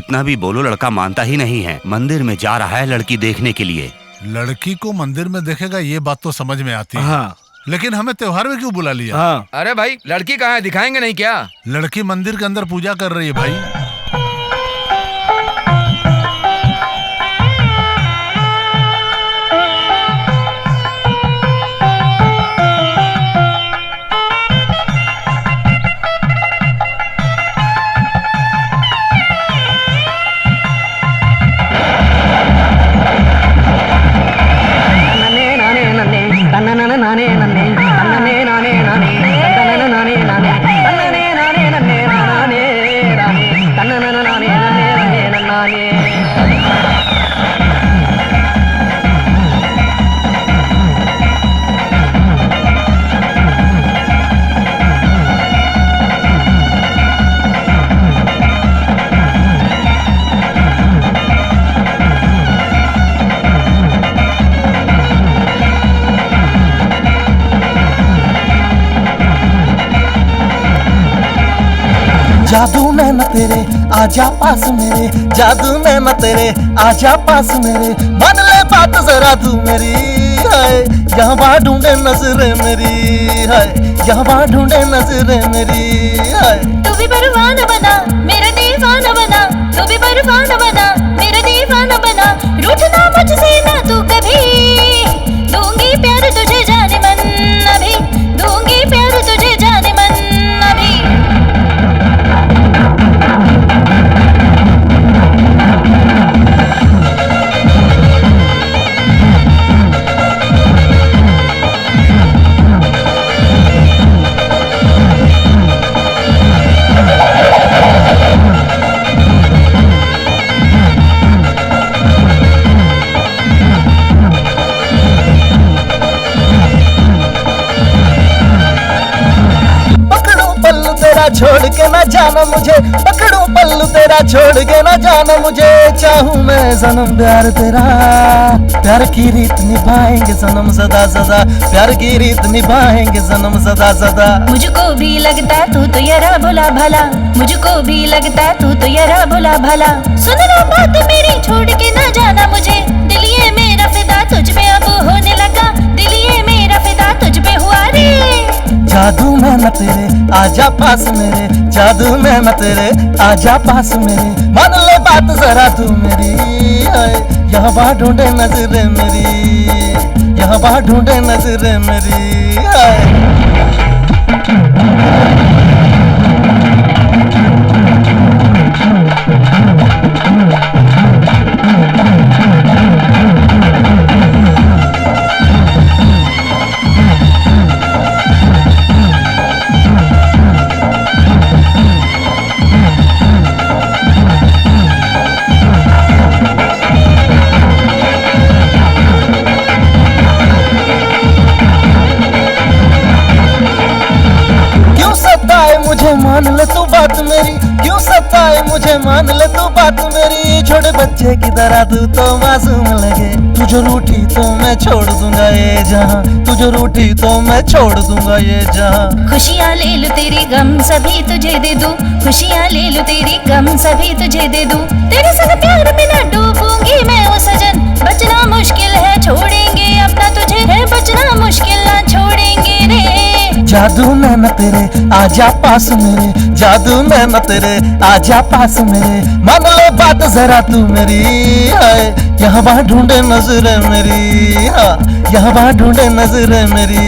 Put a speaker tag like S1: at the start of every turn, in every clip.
S1: कितना भी बोलो लड़का मानता ही नहीं है। मंदिर में जा रहा है लड़की देखने के लिए।
S2: लड़की को मंदिर में देखेगा ये बात तो समझ में आती है।
S3: हाँ।
S2: लेकिन हमें त्योहार में क्यों बुला लिया?
S3: हाँ।
S4: अरे भाई लड़की कहाँ है, दिखाएंगे नहीं क्या?
S2: लड़की मंदिर के अंदर पूजा कर रही है भाई।
S5: जादू नैना तेरे आजा पास मेरे, जादू नैना तेरे आजा पास मेरे, मान ले बात जरा तू मेरी, हाय यहाँ बाहर ढूंढे नजरे मेरी, हाय यहाँ बाहर ढूंढे नजरे मेरी, हाय।
S6: तू भी परवाना बना मेरा दीवाना बना, तू भी परवाना बना मेरा दीवाना बना, रूठना मुझसे ना तू कभी, दूंगी प्यार तुझे जाने मन अभी, दूंगी प्यार तुझे जाने मन अभी।
S5: छोड़ के ना जाना मुझे, पकड़ूं पल्लू तेरा छोड़ के ना जाना मुझे, चाहूं मैं सनम प्यार तेरा, प्यार की रीत निभाएंगे सनम सदा सदा, प्यार की रीत निभाएंगे सनम सदा सदा।
S6: मुझको भी लगता तू तो यारा भोला भला, मुझको भी लगता तू तो यारा भोला भला, सुनना बात मेरी छोड़ के ना जाना मुझे, दिल ये मेरा फिदा तुझ पे अब होने लगा, दिल ये मेरा फिदा तुझ पे हुआ रे।
S5: जादू नैना तेरे आजा पास मेरे, जादू नैना तेरे आजा पास मेरे, मान ले बात जरा तू मेरी, यहाँ बाहर ढूंढे नजरे मेरी, यहाँ बाहर ढूंढे नजरे मेरी, मुझे मान ले तू बात मेरी, क्यों सताए मुझे मान ले तू बात मेरी, छोटे बच्चे की तरह तू तो मासूम लगे, तू जो रूठी तो मैं छोड़ दूंगा ये जहां, तू जो रूठी तो मैं छोड़ दूंगा ये जहां।
S6: खुशियाँ ले लूं तेरी गम सभी तुझे दे दूं, खुशियाँ ले लूं तेरी गम सभी तुझे दे दूं, तेरे संग प्यार में ना डूबूंगी मैं ओ सजन, बचना मुश्किल है छोड़ेंगे अपना तुझे, है बचना मुश्किल ना छोड़ेंगे रे।
S5: जादू नैना तेरे आजा पास मेरे, जादू नैना तेरे आजा पास मेरे, मान ले बात जरा तू मेरी, हाय यहाँ बाहर ढूंढे नजरे मेरी, हाँ यहाँ बाहर ढूंढे नजरे मेरी।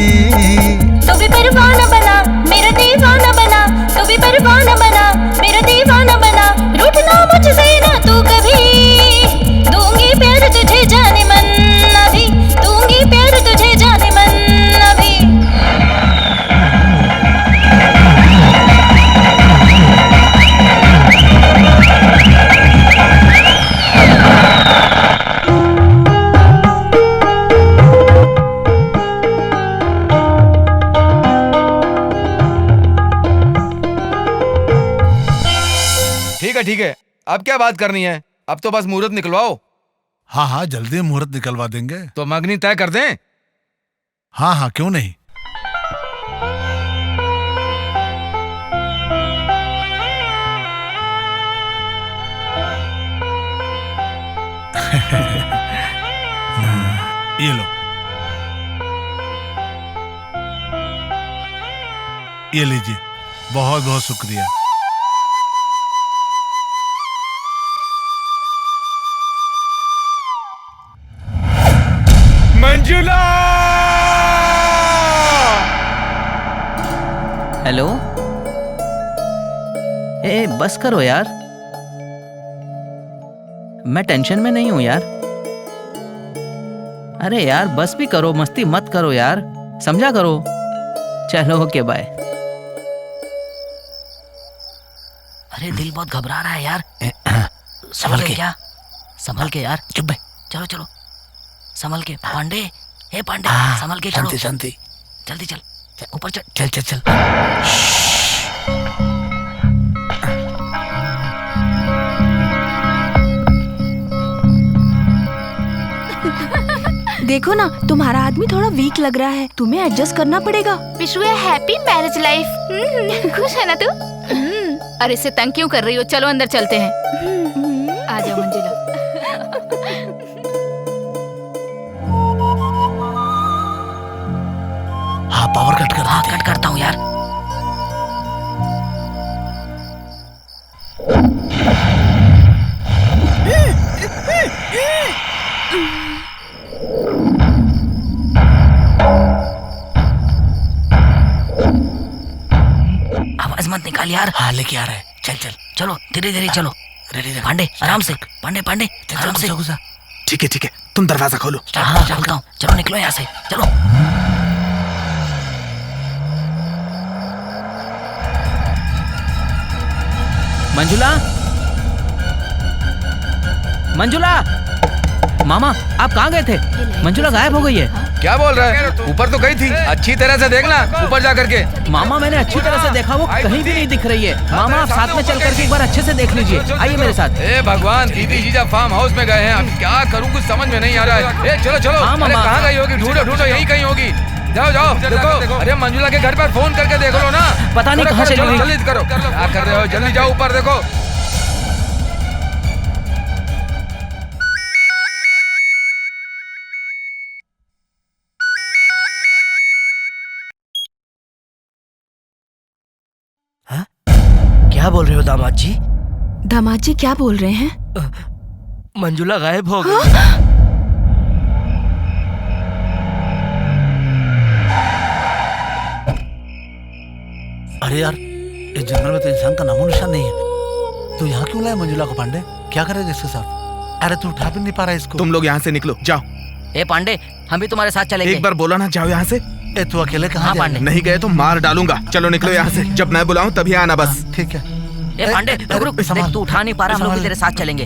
S6: तू भी परवाना बना मेरा दीवाना बना, तू भी परवाना बना मेरा दीवाना बना, रूठना मुझसे ना तू कभी, दूंगी प्यार तुझे जाने मन अभी, दूंगी प्यार तुझे जाने मन अभी।
S4: ठीक है, अब क्या बात करनी है? अब तो बस मुहूर्त निकलवाओ।
S2: हाँ हाँ जल्दी मुहूर्त निकलवा देंगे।
S4: तो मंगनी तय कर दें?
S2: हाँ हाँ क्यों नहीं। ये लो, ये लीजिए, बहुत बहुत शुक्रिया।
S4: मंजुला!
S3: हेलो, ए बस करो यार, मैं टेंशन में नहीं हूं यार। अरे यार बस भी करो, मस्ती मत करो यार, समझा करो। चलो ओके बाय। अरे दिल बहुत घबरा रहा है यार। संभल के क्या, संभल के यार, चुप बे। चलो चलो संभल के। पांडे, हे पांडे, संभल के चलो। शांति, जल्दी चल, ऊपर चल चल चल चल।
S7: देखो ना, तुम्हारा आदमी थोड़ा वीक लग रहा है, तुम्हें एडजस्ट करना पड़ेगा।
S6: Wish you happy marriage life. खुश है ना तू? अरे इससे तंग क्यों कर रही हो? चलो अंदर चलते हैं। आ जाओ मंजिला।
S3: हाँ पावर कट कर, हाँ कट करता हूँ यार। आवाज मत निकाल यार। हाँ लेके आ रहा है, चल चल चलो, धीरे धीरे चलो। रेडी पांडे, आराम से पांडे, पांडे आराम से।
S8: ठीक है, तुम दरवाजा खोलो।
S3: हाँ खोलता हूँ, चलो निकलो यहाँ से, चलो। मंजुला, मंजुला, मामा आप कहाँ गए थे? मंजुला गायब हो गई है।
S4: क्या बोल रहा है? ऊपर तो गई थी, अच्छी तरह से देखना ऊपर जा करके।
S3: मामा मैंने अच्छी तरह से देखा, वो कहीं भी नहीं दिख रही है। मामा आप साथ में चल करके एक बार अच्छे से देख लीजिए, आइए मेरे साथ।
S4: ए भगवान, दीदी जीजा फार्म हाउस में गए हैं, अब क्या करूँ कुछ समझ में नहीं आ रहा है। ए चलो चलो, अरे कहाँ गई होगी? ढूंढो ढूंढो, यहीं कहीं होगी। जाओ जाओ देखो। अरे मंजुला के घर पर फोन करके देख लो ना।
S3: पता नहीं कहाँ चली गई।
S4: जल्दी करो, क्या कर रहे हो? जल्दी जाओ ऊपर देखो।
S3: क्या बोल रहे हो दामाद जी?
S7: दामाद जी क्या बोल रहे हैं?
S3: मंजुला गायब हो गई।
S8: अरे यार, इस जंगल में तो इंसान का नामो निशान नहीं है। तो यहाँ क्यों लाए मंजुला को पांडे? क्या करेगा इसके साथ? अरे तू उठा भी नहीं पा रहा इसको।
S9: तुम लोग यहाँ से निकलो, जाओ।
S3: ए पांडे, हम भी तुम्हारे साथ चलेंगे।
S9: एक बार बोला ना, जाओ यहाँ से।
S8: ए तू अकेले कहाँ जाएगा?
S9: नहीं गए तो मार डालूंगा। चलो निकलो यहाँ से, जब मैं बुलाऊं तभी आना बस।
S8: ठीक है।
S3: ए पांडे रुक रुक, देख तू उठा नहीं पा रहा, हम लोग भी तेरे साथ चलेंगे।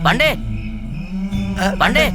S3: पांडे, पांडे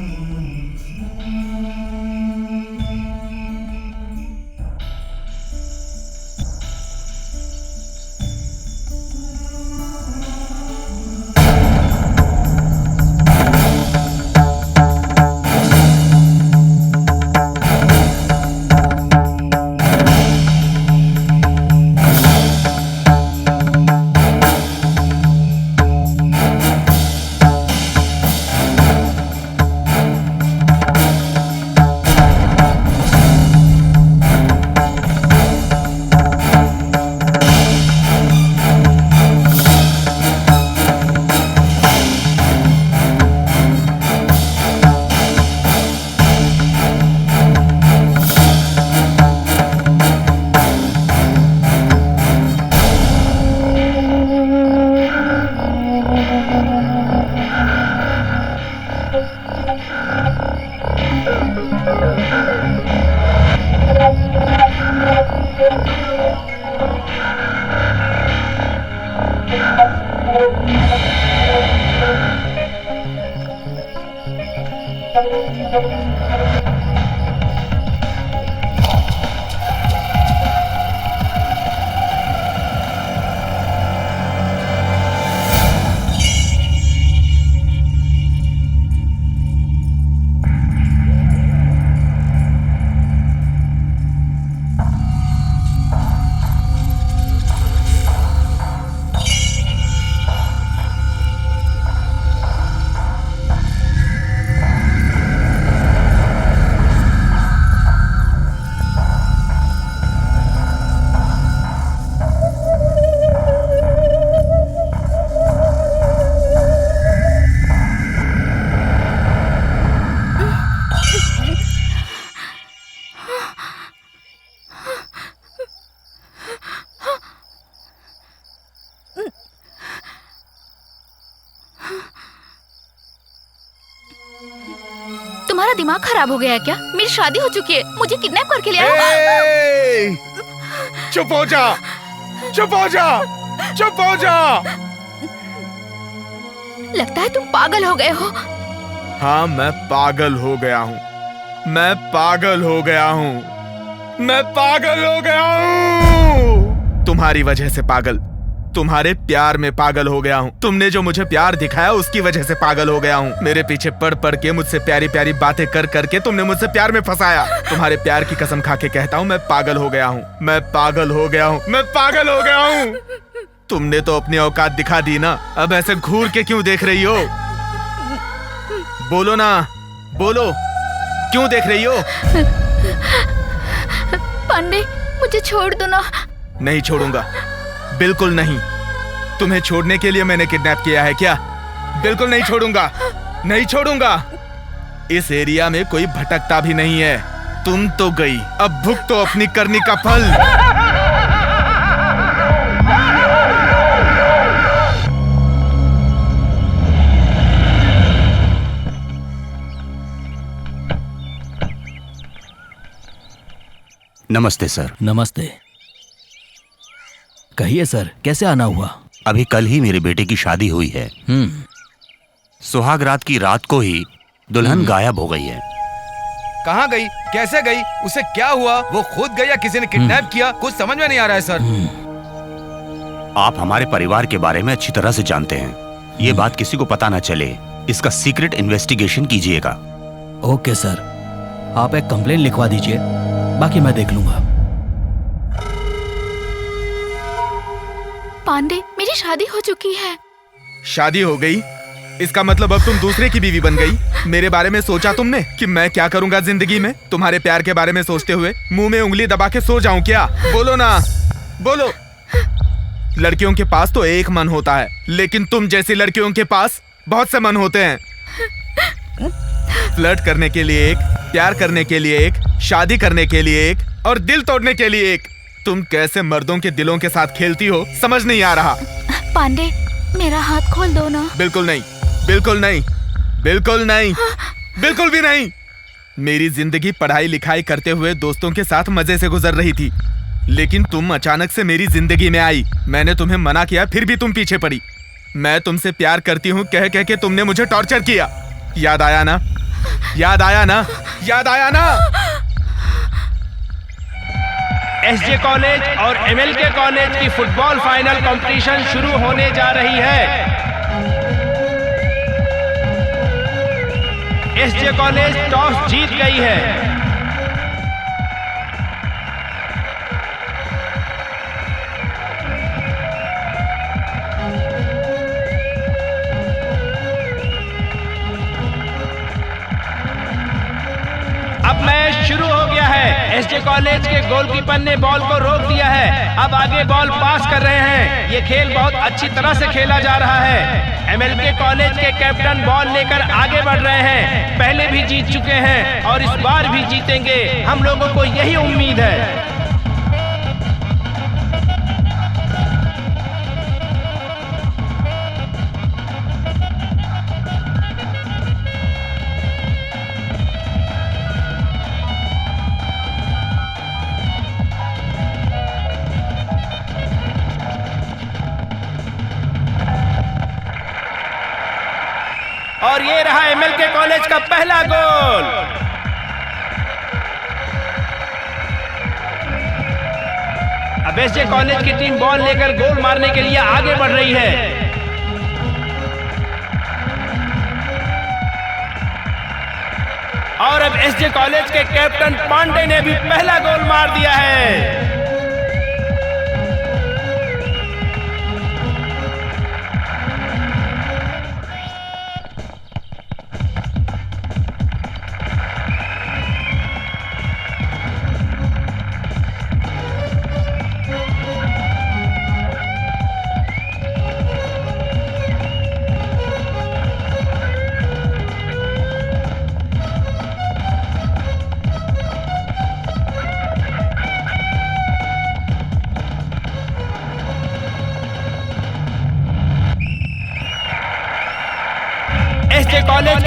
S6: तुम्हारा दिमाग खराब हो गया है क्या? मेरी शादी हो चुकी है, मुझे किडनैप करके ले आए।
S9: चुप हो जा, चुप हो जा, चुप हो जा।
S6: लगता है तुम पागल हो गए हो।
S9: हाँ, मैं पागल हो गया हूँ, मैं पागल हो गया हूँ, मैं पागल हो गया हूँ। तुम्हारी वजह से पागल, तुम्हारे प्यार में पागल हो गया हूँ। तुमने जो मुझे प्यार दिखाया उसकी वजह से पागल हो गया हूँ। मेरे पीछे पड़ पड़ के, मुझसे प्यारी प्यारी बातें कर करके तुमने मुझसे प्यार में फंसाया। तुम्हारे प्यार की कसम खा के कहता हूँ, मैं पागल हो गया हूँ, मैं पागल हो गया हूँ, मैं पागल हो गया हूँ। तुमने तो अपनी औकात दिखा दी ना, अब ऐसे घूर के क्यों देख रही हो? बोलो ना, बोलो, क्यों देख रही हो?
S6: पांडे, मुझे छोड़ दो ना।
S9: नहीं छोड़ूंगा, बिल्कुल नहीं। तुम्हें छोड़ने के लिए मैंने किडनैप किया है क्या? बिल्कुल नहीं छोड़ूंगा, नहीं छोड़ूंगा। इस एरिया में कोई भटकता भी नहीं है। तुम तो गई, अब भुगतो अपनी करनी का फल।
S1: नमस्ते सर।
S3: नमस्ते। कहिए सर, कैसे आना हुआ?
S1: अभी कल ही मेरे बेटे की शादी हुई है। सुहाग रात की रात को ही दुल्हन गायब हो गई है।
S4: कहाँ गई, कैसे गई, उसे क्या हुआ? वो खुद गई या किसी ने किडनैप किया? कुछ समझ में नहीं आ रहा है सर।
S1: आप हमारे परिवार के बारे में अच्छी तरह से जानते हैं। ये बात किसी को पता ना चले, इसका सीक्रेट इन्वेस्टिगेशन कीजिएगा।
S3: ओके सर, आप एक कंप्लेंट लिखवा दीजिए, बाकी मैं देख लूंगा।
S6: पांडे, मेरी शादी हो चुकी है।
S9: शादी हो गई? इसका मतलब अब तुम दूसरे की बीवी बन गई। मेरे बारे में सोचा तुमने कि मैं क्या करूंगा जिंदगी में? तुम्हारे प्यार के बारे में सोचते हुए मुंह में उंगली दबा के सो जाऊं क्या? बोलो ना, बोलो। लड़कियों के पास तो एक मन होता है, लेकिन तुम जैसी लड़कियों के पास बहुत से मन होते हैं। फ्लर्ट करने के लिए एक, प्यार करने के लिए एक, शादी करने के लिए एक और दिल तोड़ने के लिए एक। तुम कैसे मर्दों के दिलों के साथ खेलती हो, समझ नहीं आ रहा।
S6: पांडे, मेरा हाथ खोल दो ना।
S9: बिल्कुल नहीं, बिल्कुल नहीं, बिल्कुल नहीं, बिल्कुल भी नहीं। मेरी जिंदगी पढ़ाई लिखाई करते हुए दोस्तों के साथ मजे से गुजर रही थी, लेकिन तुम अचानक से मेरी जिंदगी में आई। मैंने तुम्हें मना किया, फिर भी तुम पीछे पड़ी। मैं तुमसे प्यार करती हूँ कह कह के तुमने मुझे टॉर्चर किया। याद आया ना, याद आया ना, याद आया ना?
S10: एसजे कॉलेज और एमएलके कॉलेज की फुटबॉल फाइनल कंपटीशन शुरू होने जा रही है। एसजे कॉलेज टॉस जीत गई है। अब मैच शुरू हो गया है। एसजे कॉलेज के गोलकीपर ने बॉल को रोक दिया है, अब आगे बॉल पास कर रहे हैं। ये खेल बहुत अच्छी तरह से खेला जा रहा है। एमएलके कॉलेज के कैप्टन बॉल लेकर आगे बढ़ रहे हैं। पहले भी जीत चुके हैं और इस बार भी जीतेंगे, हम लोगों को यही उम्मीद है। और ये रहा एमएलके कॉलेज का पहला गोल। अब एसजे कॉलेज की टीम बॉल लेकर गोल मारने के लिए आगे बढ़ रही है। और अब एसजे कॉलेज के कैप्टन पांडे ने भी पहला गोल मार दिया है।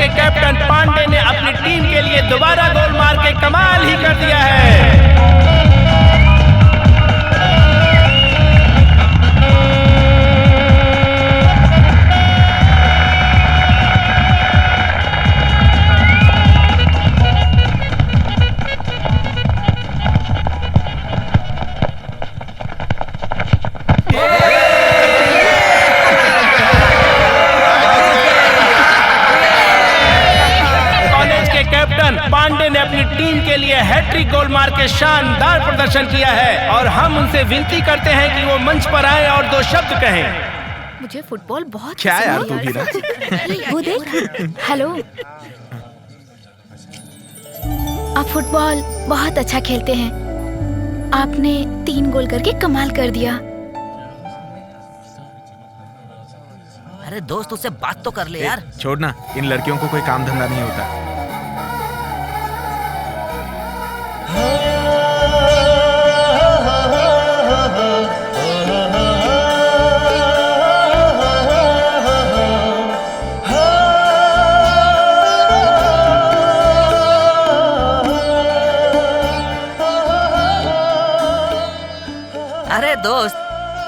S10: के कैप्टन पांडे ने अपनी टीम के लिए दोबारा गोल मार के कमाल ही कर दिया है। पांडे ने अपनी टीम के लिए हैट्रिक गोल मार के शानदार प्रदर्शन किया है और हम उनसे विनती करते हैं कि वो मंच पर आए और 2 शब्द कहें।
S7: मुझे फुटबॉल बहुत
S9: क्या यार तू
S7: पसंद
S9: भी
S7: है।
S9: ना
S7: वो देख। हेलो, आप फुटबॉल बहुत अच्छा खेलते हैं। आपने 3 गोल करके कमाल कर दिया।
S3: अरे दोस्त, उससे बात तो कर ले यार।
S9: छोड़ना, इन लड़कियों को कोई काम धंधा नहीं होता।
S3: अरे दोस्त,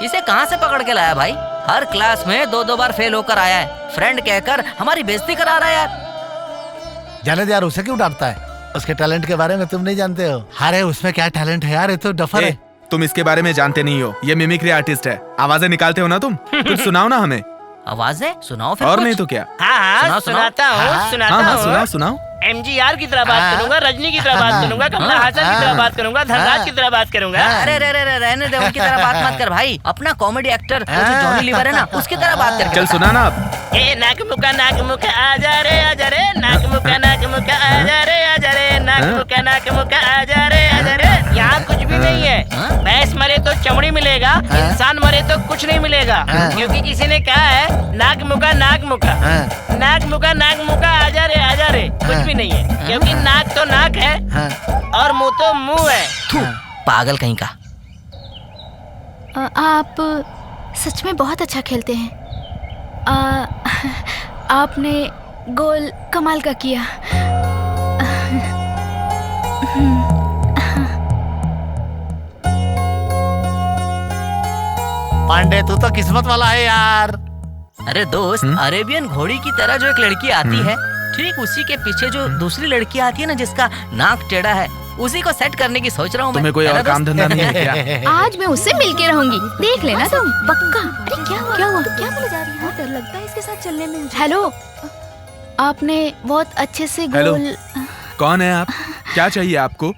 S3: इसे कहाँ से पकड़ के लाया भाई? हर क्लास में 2-2 बार फेल होकर आया है। फ्रेंड कहकर हमारी बेइज्जती करा रहा है यार।
S8: जाने दे यार, उसे क्यों डांटता है? उसके टैलेंट के बारे में तुम नहीं जानते हो। अरे उसमें क्या टैलेंट है यार, ये तो डफर है।
S9: तुम इसके बारे में जानते नहीं हो। ये मिमिक्री आर्टिस्ट है। आवाजें निकालते हो ना तुम। कुछ सुनाओ ना हमें।
S3: आवाजें सुनाओ फिर।
S9: और
S3: कुछ।
S9: नहीं तो क्या।
S10: हाँ, सुनाता हूँ।
S9: सुनाओ सुनाओ।
S10: MGR की तरह बात करूंगा, रजनी की तरह बात करूंगा, कमला हासन की तरह बात करूंगा, धनराज की तरह बात करूंगा।
S3: अरे रहने दे, उनकी तरह बात मत कर भाई। अपना कॉमेडी एक्टर जो जॉनी लीवर है ना, उसकी तरह बात कर।
S9: चल सुना ना अब।
S10: ए नाक मुका आजा रे नाक मुका आजा रे नाक मुका आजा रे यहाँ कुछ भी नहीं है। भैंस मरे तो चमड़ी मिलेगा, इंसान मरे तो कुछ नहीं मिलेगा। क्योंकि किसी ने कहा है नाक मुका आजा रे कुछ भी नहीं है। क्योंकि नाक तो नाक है और मुंह तो मुंह है।
S3: पागल कहीं का।
S7: आप सच में बहुत अच्छा खेलते हैं। आपने गोल कमाल का किया।
S8: पांडे तू तो किस्मत वाला है यार।
S3: अरे दोस्त, अरेबियन घोड़ी की तरह जो एक लड़की आती है, ठीक उसी के पीछे जो दूसरी लड़की आती है ना, जिसका नाक टेढ़ा है, उसी को सेट करने की सोच रहा हूँ।
S9: तुम्हें कोई और काम धंधा नहीं है क्या?
S7: आज मैं उससे मिलके रहूंगी, देख लेना तुम पक्का। अरे क्या हुआ? क्या बोले जा रही है? डर लगता है इसके साथ चलने में। हेलो, आपने बहुत अच्छे से गोल।
S9: कौन है आप? क्या चाहिए आपको?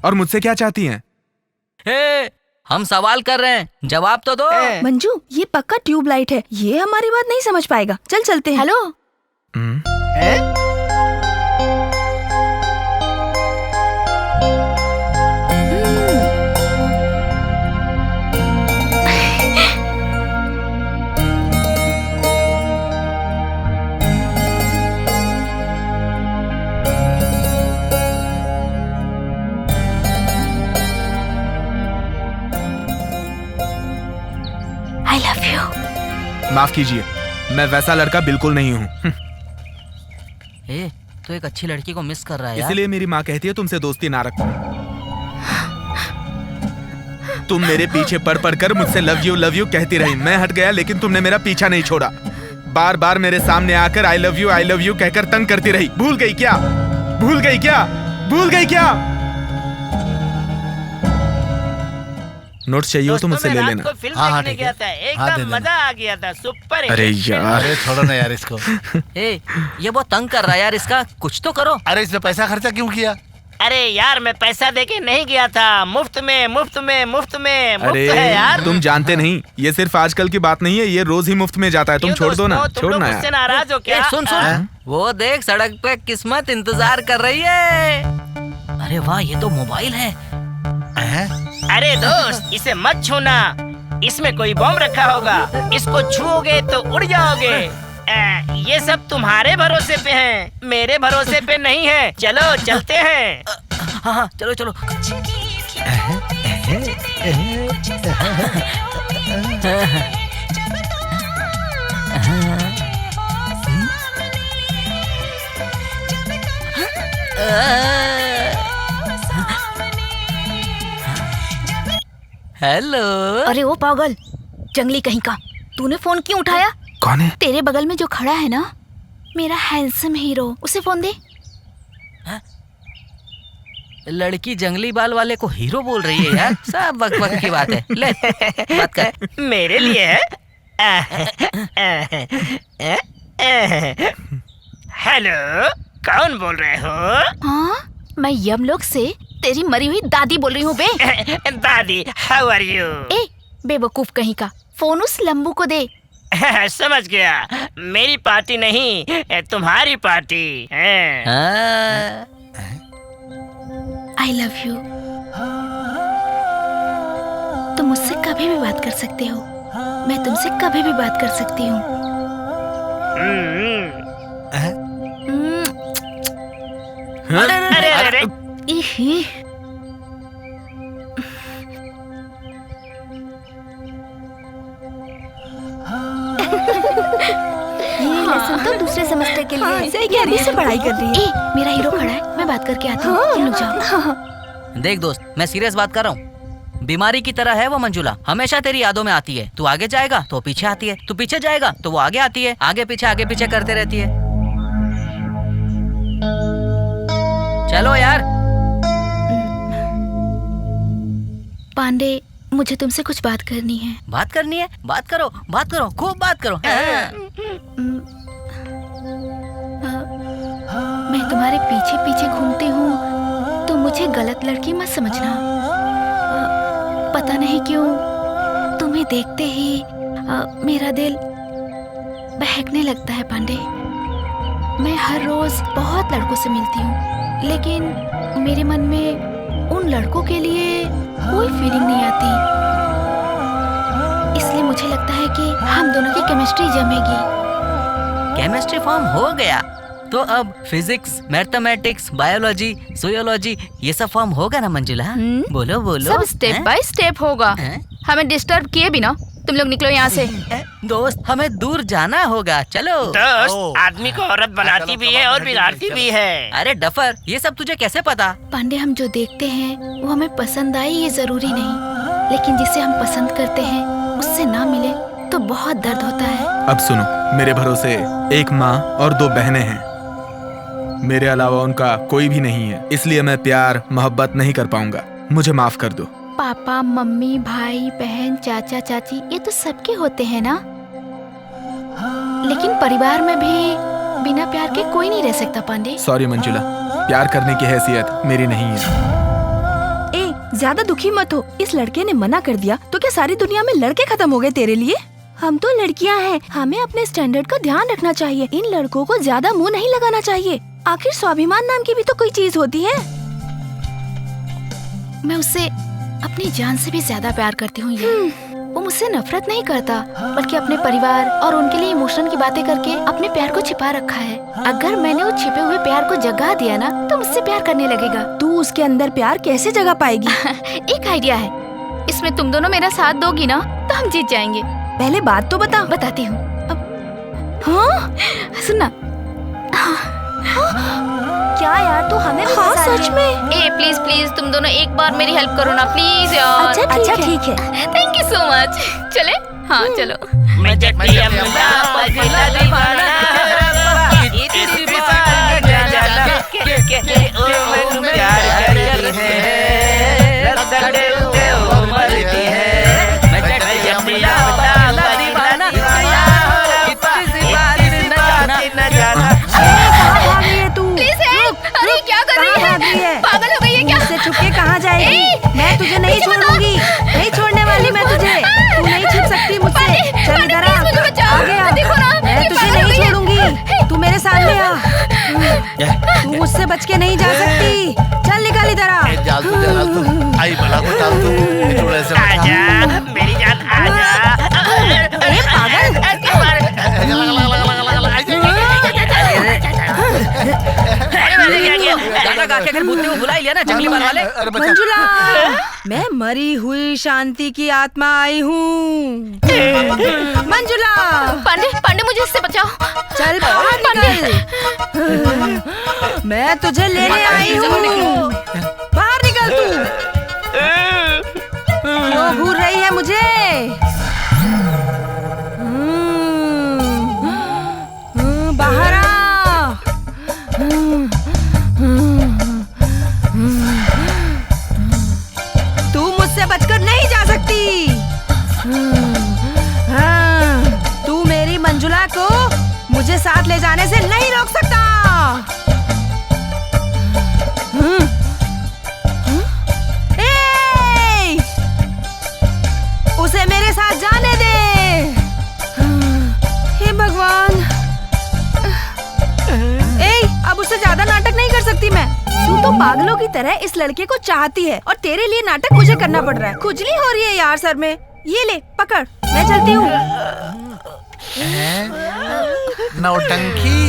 S9: और मुझसे क्या चाहती हैं?
S3: हम सवाल कर रहे हैं, जवाब तो दो।
S7: मंजू, ये पक्का ट्यूबलाइट है, ये हमारी बात नहीं समझ पाएगा। चल चलते हैं। हेलो। I love you.
S9: माफ कीजिए, मैं वैसा लड़का बिल्कुल नहीं हूँ।
S3: तो एक अच्छी लड़की को मिस कर रहा है यार।
S9: इसलिए मेरी माँ कहती है तुमसे दोस्ती ना रखो। तुम मेरे पीछे पड़ कर मुझसे लव यू कहती रही। मैं हट गया लेकिन तुमने मेरा पीछा नहीं छोड़ा। बार बार मेरे सामने आकर आई लव यू कहकर तंग करती रही। भूल गई क्या? नोट्स चाहिए हो तो मुझसे ले लेना।
S10: फिल्म देखने गया था, एकदम मजा आ गया था, सुपर।
S9: अरे यार,
S8: अरे छोड़ो ना यार इसको।
S3: ये बहुत तंग कर रहा है यार, इसका कुछ तो करो।
S8: अरे इसमें पैसा खर्चा क्यों किया?
S10: अरे यार, मैं पैसा देके नहीं गया था, मुफ्त में है यार।
S9: तुम जानते नहीं, ये सिर्फ आजकल की बात नहीं है, ये रोज ही मुफ्त में जाता है। तुम छोड़ दो ना, छोड़ना यार।
S10: नाराज हो क्या?
S3: सुन वो देख, सड़क पे किस्मत इंतजार कर रही है। अरे वाह, ये तो मोबाइल है।
S10: अरे दोस्त, इसे मत छूना, इसमें कोई बम रखा होगा। इसको छूओगे तो उड़ जाओगे। ये सब तुम्हारे भरोसे पे है, मेरे भरोसे पे नहीं है। चलो चलते हैं।
S3: हाँ, चलो। हेलो।
S7: अरे ओ पागल, जंगली कहीं का, तूने फोन क्यों उठाया?
S9: कौन है?
S7: तेरे बगल में जो खड़ा है ना, मेरा हैंडसम हीरो, उसे फोन दे।
S3: लड़की जंगली बाल वाले को हीरो बोल रही है यार, सब वक्त वक्त की बात है। ले बात कर।
S10: मेरे लिए है। हेलो, कौन बोल रहे हो?
S7: हाँ, मैं यमलोक से तेरी मरी हुई दादी बोल रही हूँ बे।
S10: दादी, हाउ आर यू?
S7: ए बेवकूफ कहीं का, फोन उस लंबू को दे।
S10: समझ गया, मेरी पार्टी नहीं, तुम्हारी पार्टी है।
S7: I love you. तुम मुझसे कभी भी बात कर सकते हो, मैं तुमसे कभी भी बात कर सकती हूँ।
S10: अरे अरे
S7: इही।
S6: लेसन तो दूसरे सेमेस्टर के लिए सही कह रही है, पढ़ाई कर रही है।
S7: ए, मेरा हीरो खड़ा है, मैं बात करके आती हूँ। तुम लोग जाओ।
S3: देख दोस्त, मैं सीरियस बात कर रहा हूँ। बीमारी की तरह है वो मंजुला, हमेशा तेरी यादों में आती है। तू आगे जाएगा तो पीछे आती है, तू पीछे जाएगा तो वो आगे आती है, आगे पीछे करते रहती है। चलो यार।
S7: पांडे, मुझे तुमसे कुछ बात करनी है।
S3: बात करनी है? बात करो, खूब बात करो।
S7: मैं तुम्हारे पीछे पीछे घूमती हूँ तो मुझे गलत लड़की मत समझना। पता नहीं क्यों तुम्हें देखते ही मेरा दिल बहकने लगता है पांडे। मैं हर रोज बहुत लड़कों से मिलती हूँ, लेकिन मेरे मन में उन लड़कों के लिए कोई फीलिंग नहीं आती। इसलिए मुझे लगता है कि हम दोनों की केमिस्ट्री जमेगी।
S3: केमिस्ट्री फॉर्म हो गया तो अब फिजिक्स, मैथमेटिक्स, बायोलॉजी, सोयोलॉजी ये सब फॉर्म होगा ना मंजुला? बोलो बोलो।
S7: सब स्टेप बाय स्टेप होगा। हमें डिस्टर्ब किए बिना तुम लोग निकलो यहाँ से।
S3: दोस्त, हमें दूर जाना होगा, चलो।
S10: दोस्त, आदमी को औरत बनाती भी है और बिगाड़ती भी है।
S3: अरे डफर, ये सब तुझे कैसे पता?
S7: पांडे, हम जो देखते हैं वो हमें पसंद आए ये जरूरी नहीं, लेकिन जिसे हम पसंद करते हैं उससे ना मिले तो बहुत दर्द होता है।
S9: अब सुनो, मेरे भरोसे एक माँ और 2 बहनें हैं। मेरे अलावा उनका कोई भी नहीं है, इसलिए मैं प्यार मोहब्बत नहीं कर पाऊंगा। मुझे माफ कर दो।
S7: पापा, मम्मी, भाई, बहन, चाचा, चाची, ये तो सबके होते हैं ना, लेकिन परिवार में भी बिना प्यार के कोई नहीं रह सकता पांडे।
S9: सॉरी मंजुला, प्यार करने की हैसियत मेरी नहीं है।
S6: ए, ज्यादा दुखी मत हो। इस लड़के ने मना कर दिया तो क्या सारी दुनिया में लड़के खत्म हो गए तेरे लिए? हम तो लड़कियां हैं, हमें अपने स्टैंडर्ड का ध्यान रखना चाहिए। इन लड़कों को ज्यादा मुंह नहीं लगाना चाहिए। आखिर स्वाभिमान नाम की भी तो कोई चीज होती है।
S7: मैं उससे अपनी जान से भी ज्यादा प्यार करती हूँ। वो मुझसे नफरत नहीं करता, बल्कि अपने परिवार और उनके लिए इमोशन की बातें करके अपने प्यार को छिपा रखा है। अगर मैंने वो छिपे हुए प्यार को जगा दिया ना, तो मुझसे प्यार करने लगेगा।
S6: तू उसके अंदर प्यार कैसे जगा पाएगी?
S7: एक आइडिया है, इसमें तुम दोनों मेरा साथ दोगी ना तो हम जीत जाएंगे।
S6: पहले बात तो बता।
S7: बताती हूँ। अब हाँ, सुनना।
S6: क्या यार, तू हमें भी बता
S7: सच में? ए प्लीज प्लीज, तुम दोनों एक बार मेरी हेल्प करो ना प्लीज यार।
S6: अच्छा ठीक है।
S7: Thank you so much. चले? हाँ चलो।
S10: मैं जट्टी अम्ला पगला दीवाना, इतनी बार न जाना के ओ मन प्यार करती है, रसड़े उठे ओ मरती है। मैं जट्टी अम्ला पगला दीवाना, इतनी बार न जाना।
S7: Please help. अरे क्या कर रही है? पागल हो गई है क्या?
S6: मुझसे छुप के कहाँ जाएगी? मैं तुझे नहीं छोड़ूंगी, नहीं छोड़ने वाली मैं तुझे। तू नहीं छुप सकती मुझसे। चल इधर आ, आगे आ। मैं तुझे नहीं छोड़ूंगी, तू मेरे सामने आ। तू मुझसे बच के नहीं जा सकती। चल निकल इधर आ।
S8: आई भला को डाल दो,
S10: आजा मेरी जान, आजा।
S6: ए पागल,
S10: अरे
S3: गाना गा के फिर भूतने को बुला ही लिया ना जंगली बाल वाले।
S11: मंजुला, मैं मरी हुई शांति की आत्मा आई हूँ। मंजुला,
S7: पांडे पांडे मुझे इससे बचाओ।
S11: चल बाहर निकल। मैं तुझे लेने आई हूँ। बाहर निकल तू। क्यों घूर रही है मुझे? बाहर आ। तू मुझसे बचकर नहीं जा सकती। तू मेरी मंजुला को मुझे साथ ले जाने से नहीं रोक सकता। उसे मेरे साथ जाने दे। हे भगवान। अब उससे ज्यादा नाटक नहीं कर सकती मैं। तू तो पागलों की तरह इस लड़के को चाहती है और तेरे लिए नाटक मुझे करना पड़ रहा है। खुजली हो रही है यार सर में। ये ले पकड़, मैं चलती हूँ।
S8: नौटंकी।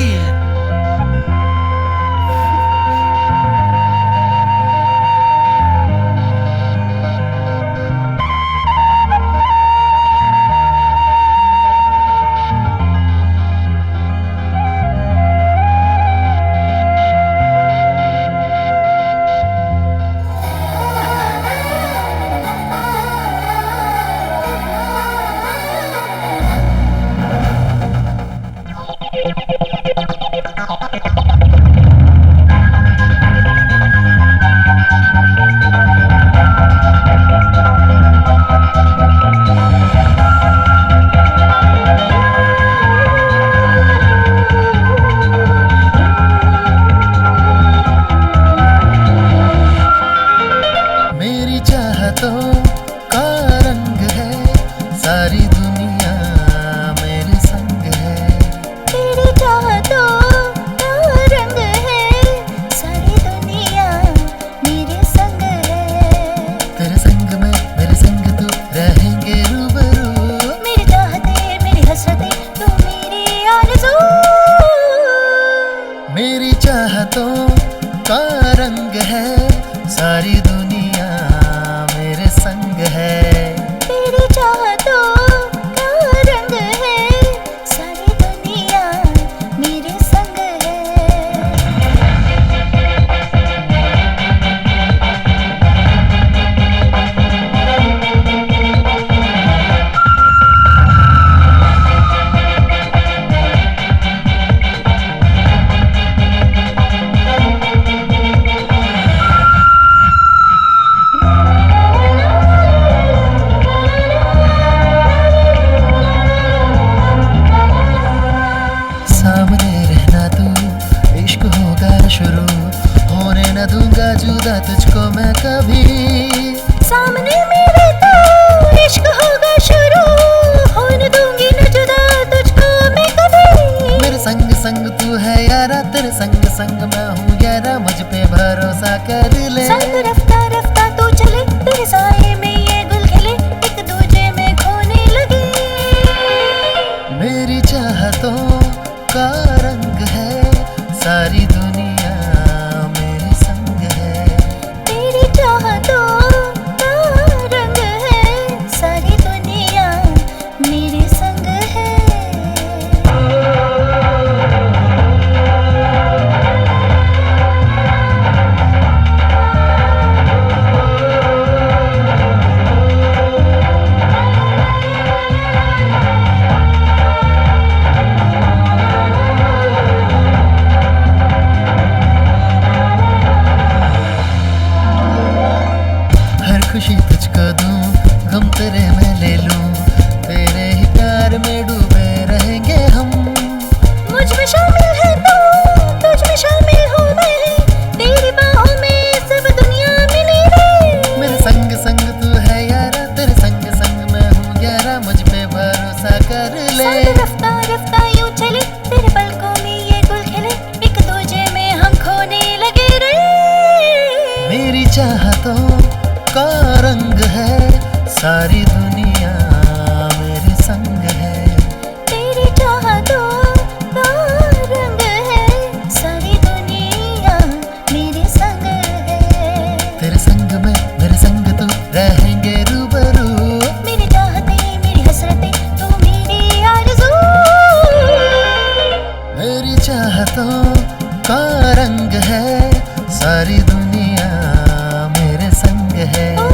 S5: है।
S6: ओ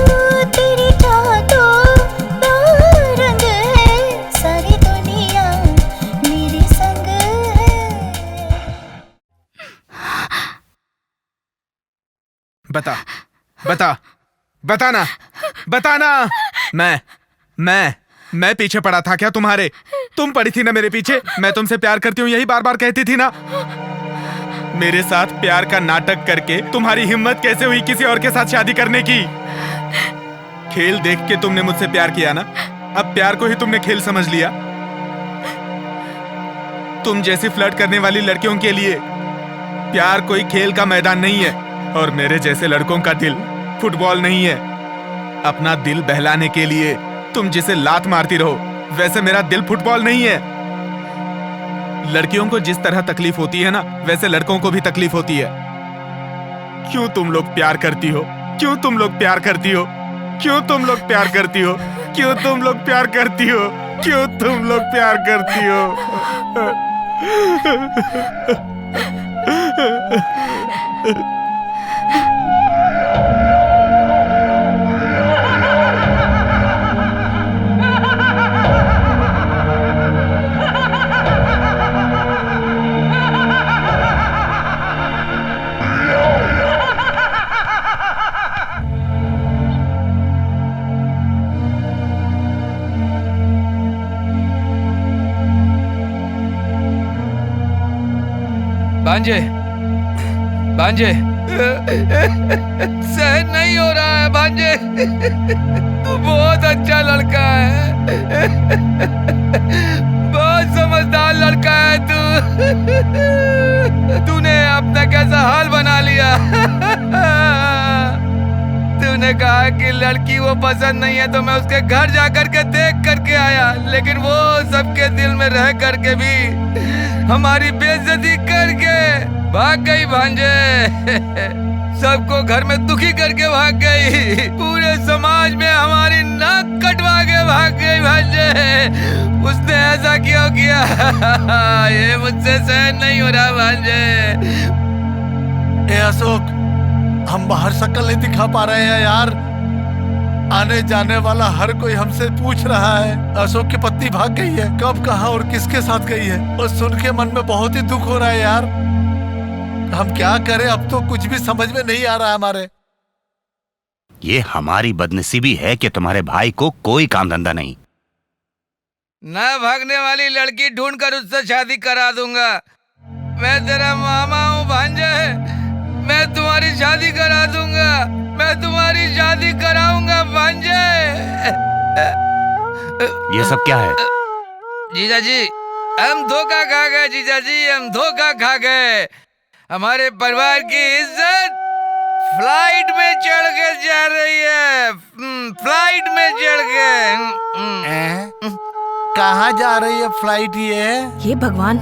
S6: तेरी चाहतों का रंग है, सारी दुनिया मेरे संग है।
S9: बता बता बताना बताना। मैं पीछे पड़ा था क्या तुम्हारे? तुम पड़ी थी ना मेरे पीछे। मैं तुमसे प्यार करती हूँ यही बार बार कहती थी ना। मेरे साथ प्यार का नाटक करके तुम्हारी हिम्मत कैसे हुई किसी और के साथ शादी करने की? खेल देख के तुमने मुझसे प्यार किया ना, अब प्यार को ही तुमने खेल समझ लिया। तुम जैसी फ्लर्ट करने वाली लड़कियों के लिए प्यार कोई खेल का मैदान नहीं है, और मेरे जैसे लड़कों का दिल फुटबॉल नहीं है। अपना दिल बहलाने के लिए तुम जिसे लात मारती रहो, वैसे मेरा दिल फुटबॉल नहीं है। लड़कियों को जिस तरह तकलीफ होती है ना, वैसे लड़कों को भी तकलीफ होती है। क्यों तुम लोग प्यार करती हो? क्यों तुम लोग प्यार करती हो? क्यों तुम लोग प्यार करती हो? क्यों तुम लोग प्यार करती हो? क्यों तुम लोग प्यार करती हो?
S4: भांजे भांजे सहन नहीं हो रहा है भांजे। तू बहुत अच्छा लड़का है, बहुत समझदार लड़का है तू। तूने अपना कैसा हाल बना लिया। तूने कहा कि लड़की वो पसंद नहीं है तो मैं उसके घर जा करके देख करके आया, लेकिन वो सबके दिल में रह करके भी हमारी बेइज्जती करके भाग गई भांजे। सबको घर में दुखी करके भाग गई, पूरे समाज में हमारी नाक कटवा के भाग गई भांजे। उसने ऐसा क्यों किया? ये मुझसे सहन नहीं हो रहा भांजे।
S2: ए अशोक, हम बाहर शक्ल नहीं दिखा पा रहे हैं यार। आने जाने वाला हर कोई हमसे पूछ रहा है अशोक की पत्नी भाग गई है, कब, कहाँ और किसके साथ गई है। और सुन के मन में बहुत ही दुख हो रहा है यार। हम क्या करें, अब तो कुछ भी समझ में नहीं आ रहा है हमारे।
S1: ये हमारी बदनसीबी है कि तुम्हारे भाई को कोई काम धंधा नहीं।
S4: ना भागने वाली लड़की ढूंढकर उससे शादी करा दूंगा। मैं तेरा मामा हूँ भांजे, मैं तुम्हारी शादी करा दूंगा, मैं तुम्हारी शादी कराऊंगा भांजे।
S1: ये सब क्या है?
S4: जीजा जी, हम धोखा खा गए जीजा जी, हम धोखा खा गए। हमारे परिवार की इज्जत फ्लाइट में चढ़ के जा रही है, फ्लाइट में चढ़ के।
S2: कहाँ जा रही है फ्लाइट
S11: ये भगवान।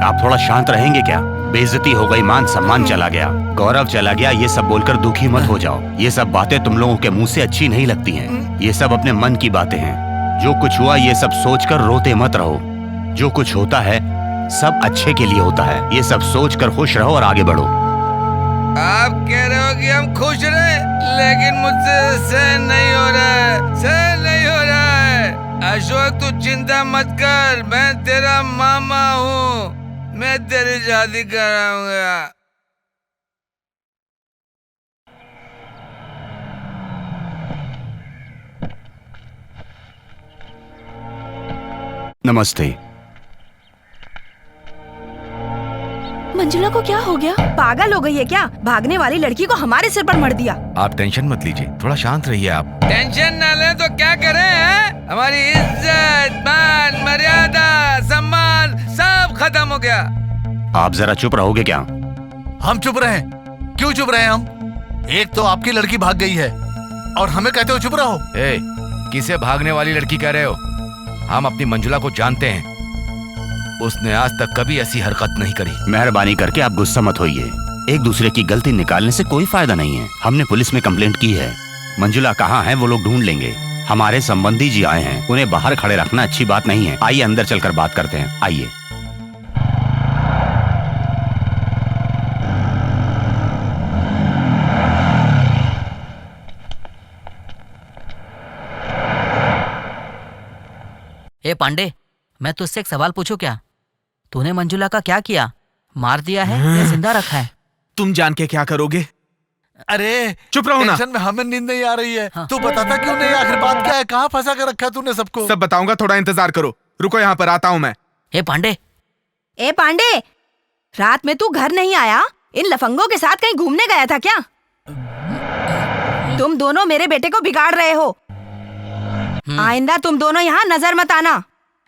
S1: आप थोड़ा शांत रहेंगे क्या? बेइज्जती हो गई, मान सम्मान चला गया, गौरव चला गया। ये सब बोलकर दुखी मत हो जाओ। ये सब बातें तुम लोगों के मुंह से अच्छी नहीं लगती हैं। ये सब अपने मन की बातें हैं। जो कुछ हुआ ये सब सोचकर रोते मत रहो। जो कुछ होता है सब अच्छे के लिए होता है। ये सब सोचकर खुश रहो और आगे बढ़ो।
S4: आप कह रहे हो कि हम खुश रहे, लेकिन मुझसे सहन नहीं हो रहा है, सहन नहीं हो रहा है। अशोक तू चिंता मत कर, मैं तेरा मामा हूँ, मैं तेरी शादी कराऊंगा।
S1: नमस्ते।
S11: मंजुला को क्या हो गया? पागल हो गई है क्या? भागने वाली लड़की को हमारे सिर पर मर दिया।
S4: आप टेंशन मत लीजिए, थोड़ा शांत रहिए आप। टेंशन ना ले तो क्या करें हैं? हमारी इज्जत, मान, मर्यादा, सम्मान सब खत्म हो गया।
S1: आप जरा चुप रहोगे क्या?
S2: हम चुप रहे? क्यों चुप रहे हम? एक तो आपकी लड़की भाग गई है और हमें कहते हो चुप रहो।
S4: ए, किसे भागने वाली लड़की कह रहे हो? हम अपनी मंजुला को जानते हैं, उसने आज तक कभी ऐसी हरकत नहीं करी।
S1: मेहरबानी करके आप गुस्सा मत होइए। एक दूसरे की गलती निकालने से कोई फायदा नहीं है। हमने पुलिस में कंप्लेंट की है। मंजुला कहाँ है वो लोग ढूंढ लेंगे। हमारे संबंधी जी आए हैं, उन्हें बाहर खड़े रखना अच्छी बात नहीं है। आइए अंदर चलकर बात करते हैं, आइए।
S3: ए पांडे, मैं तुझसे एक सवाल पूछूं क्या? तूने मंजुला का क्या किया? मार दिया है या जिंदा रखा है?
S9: तुम जान के क्या करोगे?
S2: अरे
S9: चुप रहो ना।
S2: टेंशन में हमें नींद नहीं आ रही है। तू बताता क्यों नहीं? आखिर बात क्या है? कहाँ फंसा कर रखा तूने सबको?
S9: सब बताऊंगा, थोड़ा इंतजार करो। रुको, यहाँ पर आता हूँ मैं।
S3: ए पांडे,
S11: रात में तू घर नहीं आया? इन लफंगों के साथ कहीं घूमने गया था क्या? तुम दोनों मेरे बेटे को बिगाड़ रहे हो। आइंदा तुम दोनों यहाँ नजर मत आना।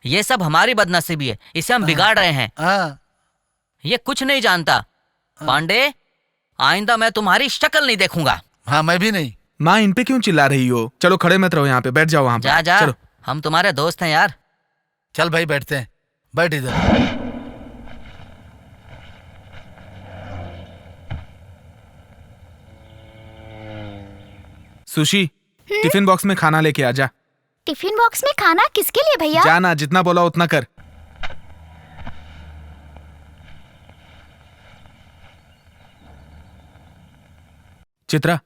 S3: ये सब हमारी बदनसीबी है, इसे हम बिगाड़ रहे हैं। ये कुछ नहीं जानता। पांडे, आइंदा मैं तुम्हारी शक्ल नहीं देखूंगा।
S2: हाँ, मैं भी नहीं।
S9: माँ, इन पे क्यों चिल्ला रही हो? चलो खड़े मत रहो, यहाँ पे बैठ जाओ। वहाँ
S3: जा जा,
S9: चलो।
S3: हम तुम्हारे दोस्त हैं यार।
S2: चल भाई, बैठते हैं। बैठ इधर।
S9: सुशी, टिफिन बॉक्स में खाना लेके आ जा।
S7: टिफिन बॉक्स में खाना किसके लिए भैया?
S9: जाना, जितना बोला उतना कर। चित्रा,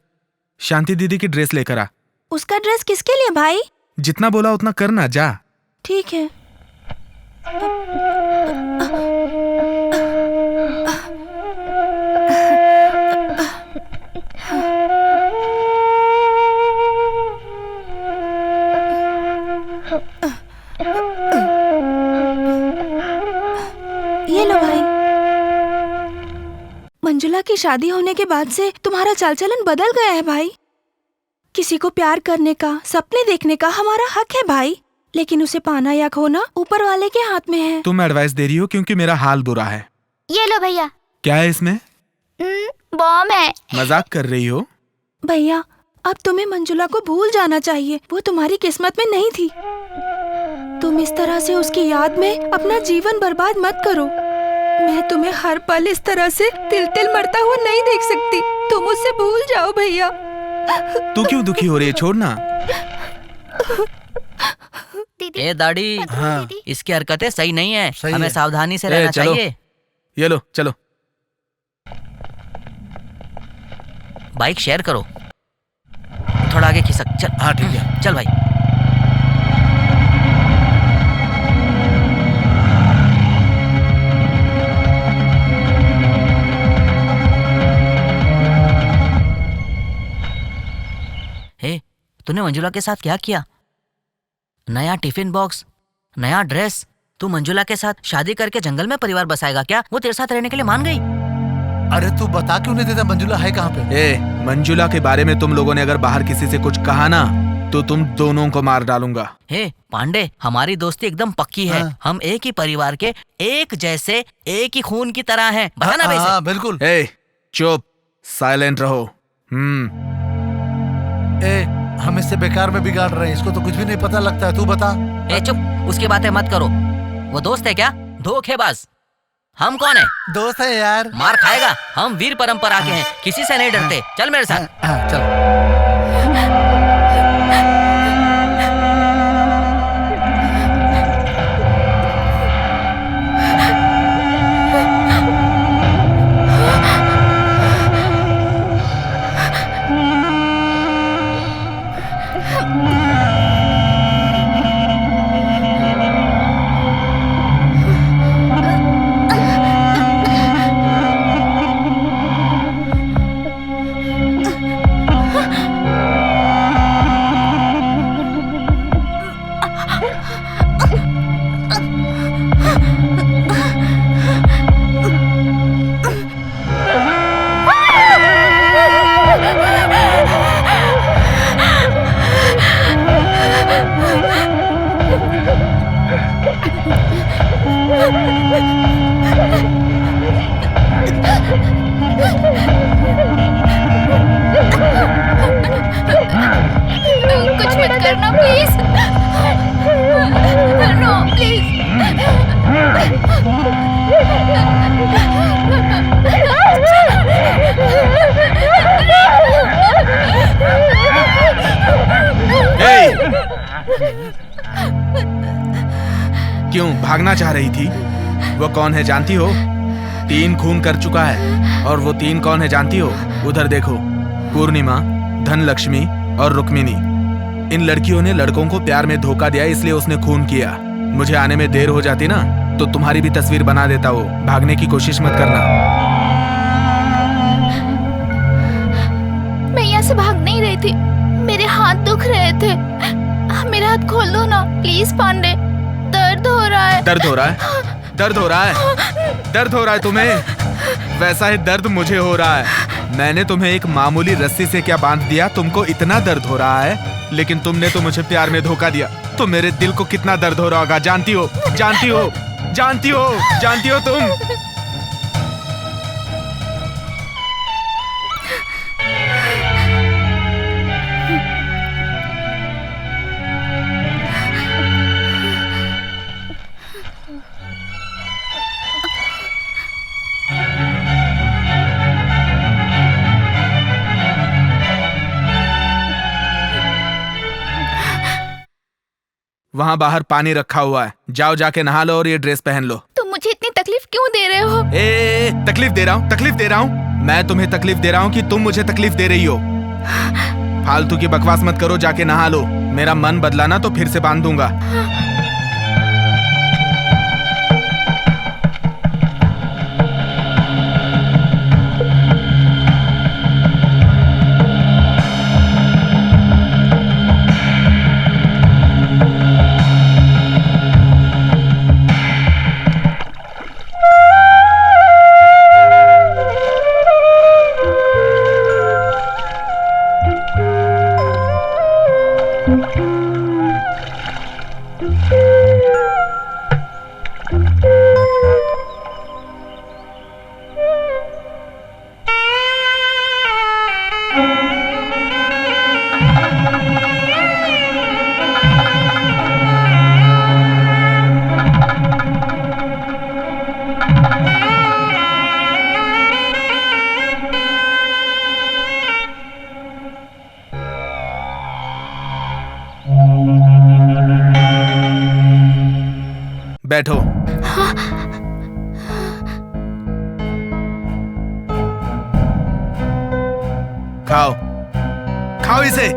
S9: शांति दीदी की ड्रेस लेकर आ।
S11: उसका ड्रेस किसके लिए भाई?
S9: जितना बोला उतना करना, जा।
S11: ठीक है। ये लो भाई। मंजुला की शादी होने के बाद से तुम्हारा चाल चलन बदल गया है भाई। किसी को प्यार करने का, सपने देखने का हमारा हक है भाई, लेकिन उसे पाना या खोना ऊपर वाले के हाथ में है।
S9: तुम एडवाइस दे रही हो क्योंकि मेरा हाल बुरा है।
S7: ये लो भैया।
S9: क्या है इसमें?
S7: बॉम्ब है।
S9: मजाक कर रही हो?
S11: भैया, अब तुम्हें मंजुला को भूल जाना चाहिए। वो तुम्हारी किस्मत में नहीं थी। तुम इस तरह से उसकी याद में अपना जीवन बर्बाद मत करो। मैं तुम्हें हर पल इस तरह से तिल तिल मरता हुआ नहीं देख सकती। तुम उससे भूल जाओ भैया।
S9: तू क्यों दुखी हो रही है? छोड़ना।
S3: ए दाढ़ी,
S2: हाँ।
S3: इसकी हरकतें सही नहीं है।
S2: सही
S3: हमें
S2: है।
S3: सावधानी से रहना
S9: चलो।
S3: चाहिए।
S9: ये लो, चलो।
S3: बाइक शेयर करो। थोड़ा आगे खिसक। चल।
S2: हाँ ठीक है।
S3: चल भाई। हे, तूने मंजुला के साथ क्या किया? नया टिफिन बॉक्स, नया ड्रेस। तू मंजुला के साथ शादी करके जंगल में परिवार बसाएगा क्या? वो तेरे साथ रहने के लिए मान गई।
S2: अरे तू बता क्यों नहीं देता? मंजुला है कहाँ पे?
S9: मंजुला के बारे में तुम लोगों ने अगर बाहर किसी से कुछ कहा ना, तो तुम दोनों को मार डालूंगा।
S3: हे पांडे, हमारी दोस्ती एकदम पक्की है।
S2: हाँ।
S3: हम एक ही परिवार के, एक जैसे, एक ही खून की तरह हैं। बताना वैसे।
S2: हाँ बिल्कुल।
S9: चुप, साइलेंट रहो।
S2: हम इससे बेकार में बिगाड़ रहे हैं। इसको तो कुछ भी नहीं पता लगता है। तू बता।
S3: चुप, उसकी बातें मत करो। वो दोस्त है क्या? धोखेबाज। हम कौन है?
S2: दोस्त है यार।
S3: मार खाएगा। हम वीर परंपरा के हैं, किसी से नहीं डरते। चल मेरे साथ।
S2: चल।
S7: कुछ मत करना प्लीज। No please.
S9: क्यों भागना चाह रही थी? वो कौन है जानती हो? 3 खून कर चुका है। और वो 3 कौन है जानती हो? उधर देखो, पूर्णिमा, धनलक्ष्मी और रुक्मिणी। इन लड़कियों ने लड़कों को प्यार में धोखा दिया, इसलिए उसने खून किया। मुझे आने में देर हो जाती ना तो तुम्हारी भी तस्वीर बना देता वो। भागने की कोशिश मत करना।
S7: मैं यहाँ से भाग नहीं रही थी, मेरे हाथ दुख रहे थे। मेरा हाथ खोल दो ना प्लीज पांडे, दर्द हो रहा है।
S9: दर्द हो रहा है? दर्द हो रहा है? दर्द हो रहा है तुम्हें? वैसा ही दर्द मुझे हो रहा है। मैंने तुम्हें एक मामूली रस्सी से क्या बांध दिया, तुमको इतना दर्द हो रहा है। लेकिन तुमने तो मुझे प्यार में धोखा दिया। तो मेरे दिल को कितना दर्द हो रहा होगा, जानती हो? जानती हो? जानती हो? जानती हो तुम? वहां बाहर पानी रखा हुआ है, जाओ जाके नहा लो और ये ड्रेस पहन लो।
S7: तुम मुझे इतनी तकलीफ क्यों दे रहे हो?
S9: तकलीफ दे रहा हूँ? तकलीफ दे रहा हूँ? मैं तुम्हें तकलीफ दे रहा हूँ कि तुम मुझे तकलीफ दे रही हो? फालतू की बकवास मत करो, जाके नहा लो। मेरा मन बदला ना तो फिर से बांध दूंगा। बैठो। खाओ, खाओ इसे।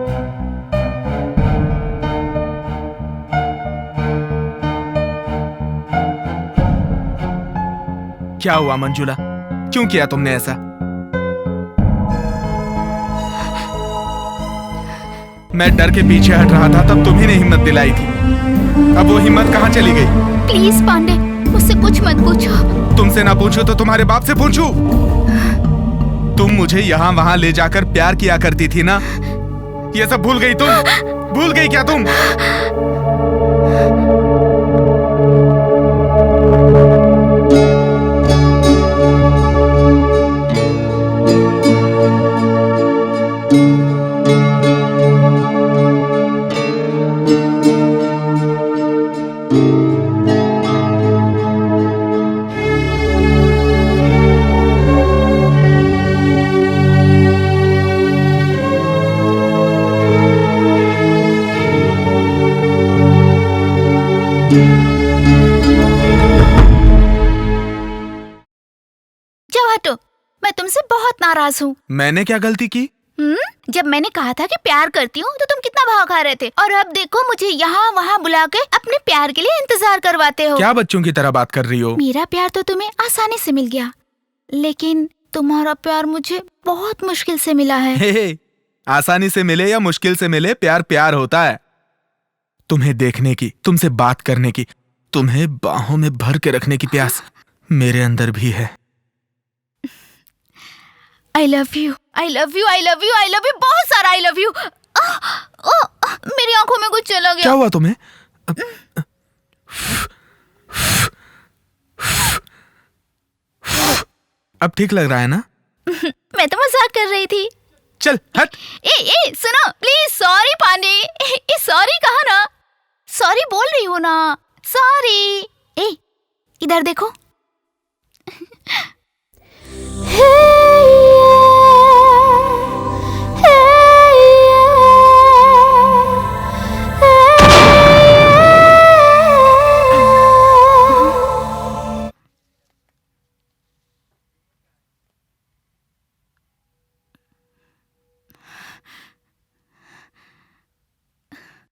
S9: क्या हुआ मंजुला, क्यों किया तुमने ऐसा? मैं डर के पीछे हट रहा था, तब तुम्ही ने हिम्मत दिलाई थी। अब वो हिम्मत कहाँ चली गई?
S7: प्लीज पांडे, मुझसे कुछ मत पूछो।
S9: तुमसे ना पूछो तो तुम्हारे बाप से पूछूं? तुम मुझे यहाँ वहाँ ले जाकर प्यार किया करती थी ना, ये सब भूल गई तुम? भूल गई क्या तुम?
S7: जाओ हटो, मैं तुमसे बहुत नाराज हूँ।
S9: मैंने क्या गलती की?
S7: जब मैंने कहा था कि प्यार करती हूँ तो तुम कितना भाव खा रहे थे, और अब देखो मुझे यहाँ वहाँ बुला के अपने प्यार के लिए इंतजार करवाते हो।
S9: क्या बच्चों की तरह बात कर रही हो?
S7: मेरा प्यार तो तुम्हें आसानी से मिल गया, लेकिन तुम्हारा प्यार मुझे बहुत मुश्किल से मिला है।
S9: हे, आसानी से मिले या मुश्किल से मिले, प्यार प्यार होता है। तुम्हें देखने की, तुमसे बात करने की, तुम्हें बाहों में भर के रखने की प्यास मेरे अंदर भी है।
S7: I love you, I love you, I love you, I love you, बहुत सारा I love you। मेरी आंखों में कुछ चला गया।
S9: क्या हुआ तुम्हें? अब ठीक लग रहा है ना?
S7: मैं तो मजाक कर रही थी।
S9: चल हट।
S7: ए सुनो प्लीज। सॉरी पांडे, सॉरी कहा ना, सॉरी बोल रही हो ना, सॉरी। इधर देखो।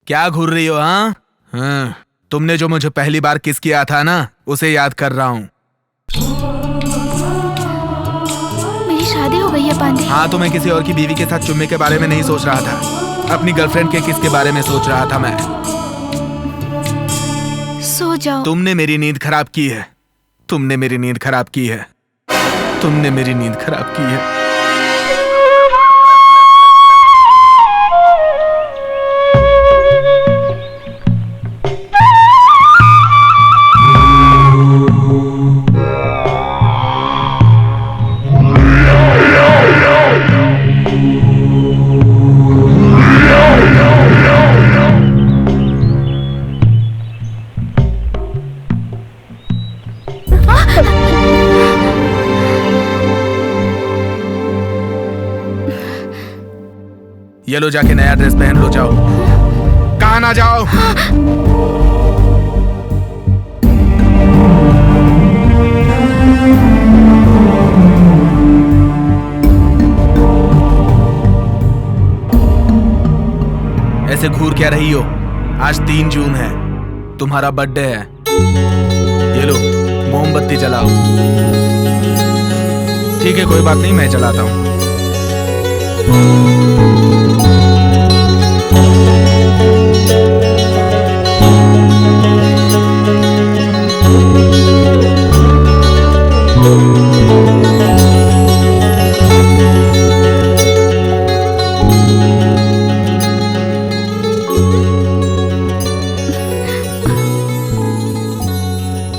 S9: क्या घूर रही हो? हाँ, तुमने जो मुझे पहली बार किस किया था ना, उसे याद कर रहा हूँ।
S7: मेरी शादी हो गई है पांडे।
S9: हाँ, तो मैं किसी और की बीवी के साथ चुम्मे के बारे में नहीं सोच रहा था, अपनी गर्लफ्रेंड के किस के बारे में सोच रहा था मैं।
S7: सो जाओ।
S9: तुमने मेरी नींद खराब की है, तुमने मेरी नींद खराब की है, तुमने मेरी नींद खराब की है। ये लो, जाके नया ड्रेस पहन लो, जाओ। कहाँ ना जाओ। ऐसे घूर क्या रही हो? आज 3 जून है, तुम्हारा बर्थडे है। ये लो, मोमबत्ती जलाओ। ठीक है, कोई बात नहीं, मैं जलाता हूँ।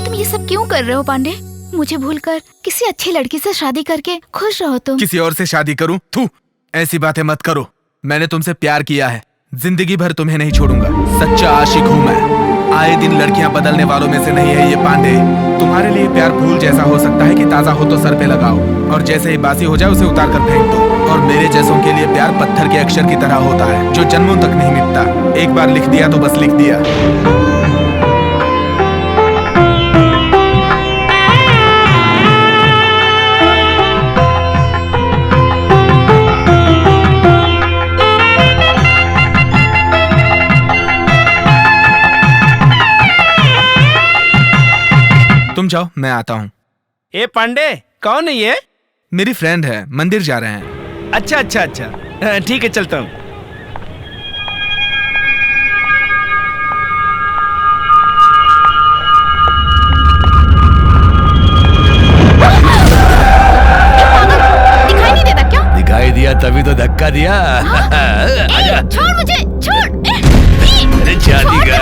S7: तुम ये सब क्यों कर रहे हो पांडे? मुझे भूलकर किसी अच्छी लड़की से शादी करके खुश रहो तुम।
S9: किसी और से शादी करूं? थू, ऐसी बातें मत करो। मैंने तुमसे प्यार किया है, जिंदगी भर तुम्हें नहीं छोड़ूंगा। सच्चा आशिक हूं मैं। आए दिन लड़कियां बदलने वालों में से नहीं है ये पांडे। तुम्हारे लिए प्यार फूल जैसा हो सकता है कि ताजा हो तो सर पे लगाओ, और जैसे ही बासी हो जाए उसे उतार कर फेंक दो। और मेरे जैसों के लिए प्यार पत्थर के अक्षर की तरह होता है, जो जन्मों तक नहीं मिटता। एक बार लिख दिया तो बस लिख दिया। तुम जाओ, मैं आता हूँ।
S10: ए पांडे, कौन है ये?
S9: मेरी फ्रेंड है, मंदिर जा रहे हैं।
S10: अच्छा अच्छा अच्छा, ठीक है, चलता हूँ।
S7: दिखाई नहीं देता क्या?
S2: दिखाई दिया तभी तो धक्का दिया।
S7: ए, छोड़ मुझे, छोड़।
S2: अरे शादी का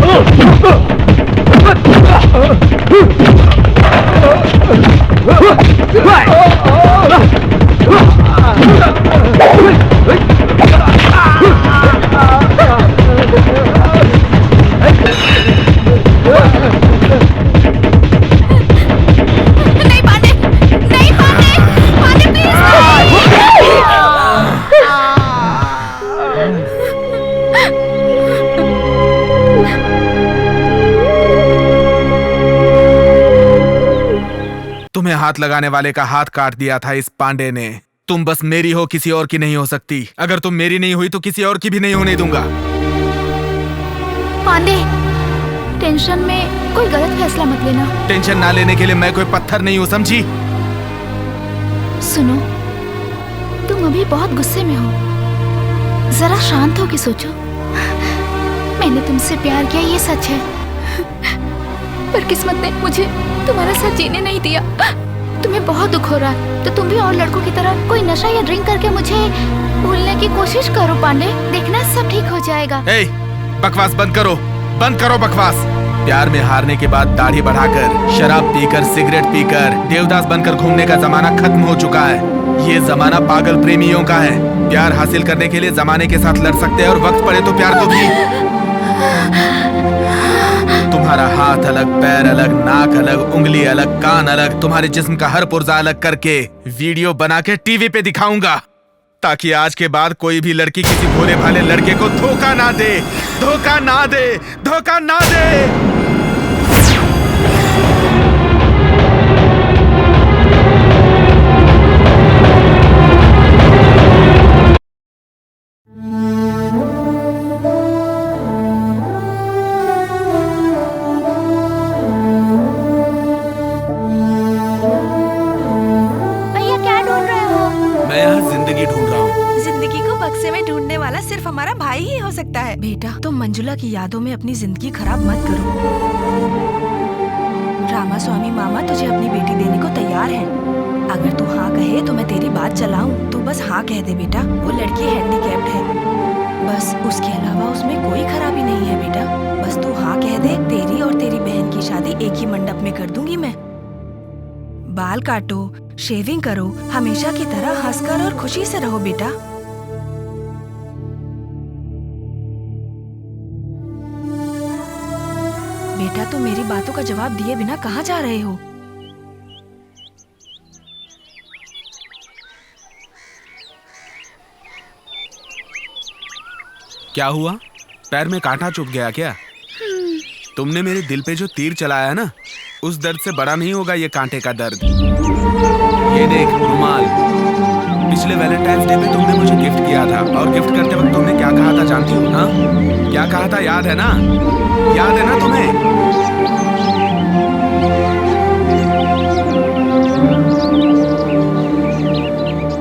S12: Oh!
S9: तुम्हें हाथ लगाने वाले का हाथ काट दिया था इस पांडे ने। तुम बस मेरी हो, किसी और की नहीं हो सकती। अगर तुम मेरी नहीं हुई तो किसी और की भी नहीं होने दूंगा।
S7: पांडे, टेंशन में कोई गलत फैसला मत लेना।
S9: टेंशन ना लेने के लिए मैं कोई पत्थर नहीं हूँ, समझी?
S7: सुनो, तुम अभी बहुत गुस्से में हो, जरा शांत हो के सोचो। मैंने तुमसे प्यार किया, ये सच है, पर किस्मत ने मुझे तुम्हारा साथ जीने नहीं दिया। तुम्हें बहुत दुख हो रहा है तो तुम भी और लड़कों की तरह कोई नशा या ड्रिंक करके मुझे भूलने की कोशिश करो पांडे, देखना सब ठीक हो जाएगा।
S9: बकवास बंद करो, बंद करो बकवास। प्यार में हारने के बाद दाढ़ी बढ़ाकर, शराब पीकर, सिगरेट पीकर, देवदास बनकर घूमने का जमाना खत्म हो चुका है। ये जमाना पागल प्रेमियों का है। प्यार हासिल करने के लिए जमाने के साथ लड़ सकते हैं और वक्त पड़े तो प्यार को भी। तुम्हारा हाथ अलग, पैर अलग, नाक अलग, उंगली अलग, कान अलग, तुम्हारे जिस्म का हर पुर्जा अलग करके वीडियो बना के टीवी पे दिखाऊंगा, ताकि आज के बाद कोई भी लड़की किसी भोले भाले लड़के को धोखा ना दे, धोखा ना दे, धोखा ना दे।
S11: सिर्फ हमारा भाई ही हो सकता है। बेटा, तुम मंजुला की यादों में अपनी जिंदगी खराब मत करो। रामास्वामी मामा तुझे अपनी बेटी देने को तैयार हैं। अगर तू हाँ कहे तो मैं तेरी बात चलाऊं। तू बस हाँ कह दे बेटा। वो लड़की हैंडीकैप्ड है, बस उसके अलावा उसमें कोई खराबी नहीं है बेटा। बस तू हाँ कह दे, तेरी और तेरी बहन की शादी एक ही मंडप में कर दूंगी मैं। बाल काटो, शेविंग करो, हमेशा की तरह हंसकर और खुशी से रहो बेटा। बेटा, तुम मेरी बातों का जवाब दिए बिना कहाँ जा रहे हो?
S9: क्या हुआ? पैर में कांटा चुभ गया क्या? तुमने मेरे दिल पे जो तीर चलाया है ना, उस दर्द से बड़ा नहीं होगा ये कांटे का दर्द। ये देख रुमाल, पिछले वैलेंटाइंस डे पे तुमने मुझे गिफ्ट किया था, और गिफ्ट करते वक्त तुमने क्या कहा था जानती हो? हाँ, क्या कहा था याद है ना? याद है ना तुम्हें?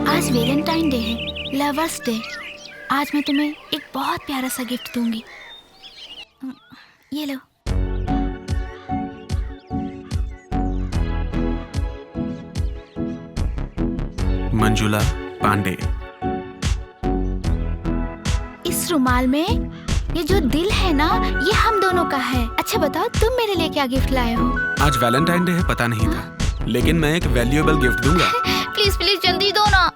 S7: आज वैलेंटाइन डे है, लवर्स डे। आज मैं तुम्हें एक बहुत प्यारा सा गिफ्ट दूंगी। ये लो।
S9: मंजुला पांडे।
S7: इस रुमाल में ये जो दिल है ना, ये हम दोनों का है। अच्छा बताओ, तुम मेरे लिए क्या गिफ्ट लाए हो?
S9: आज वैलेंटाइन डे है, पता नहीं था, लेकिन मैं एक वैल्यूएबल गिफ्ट दूंगा।
S7: प्लीज प्लीज जल्दी दो ना।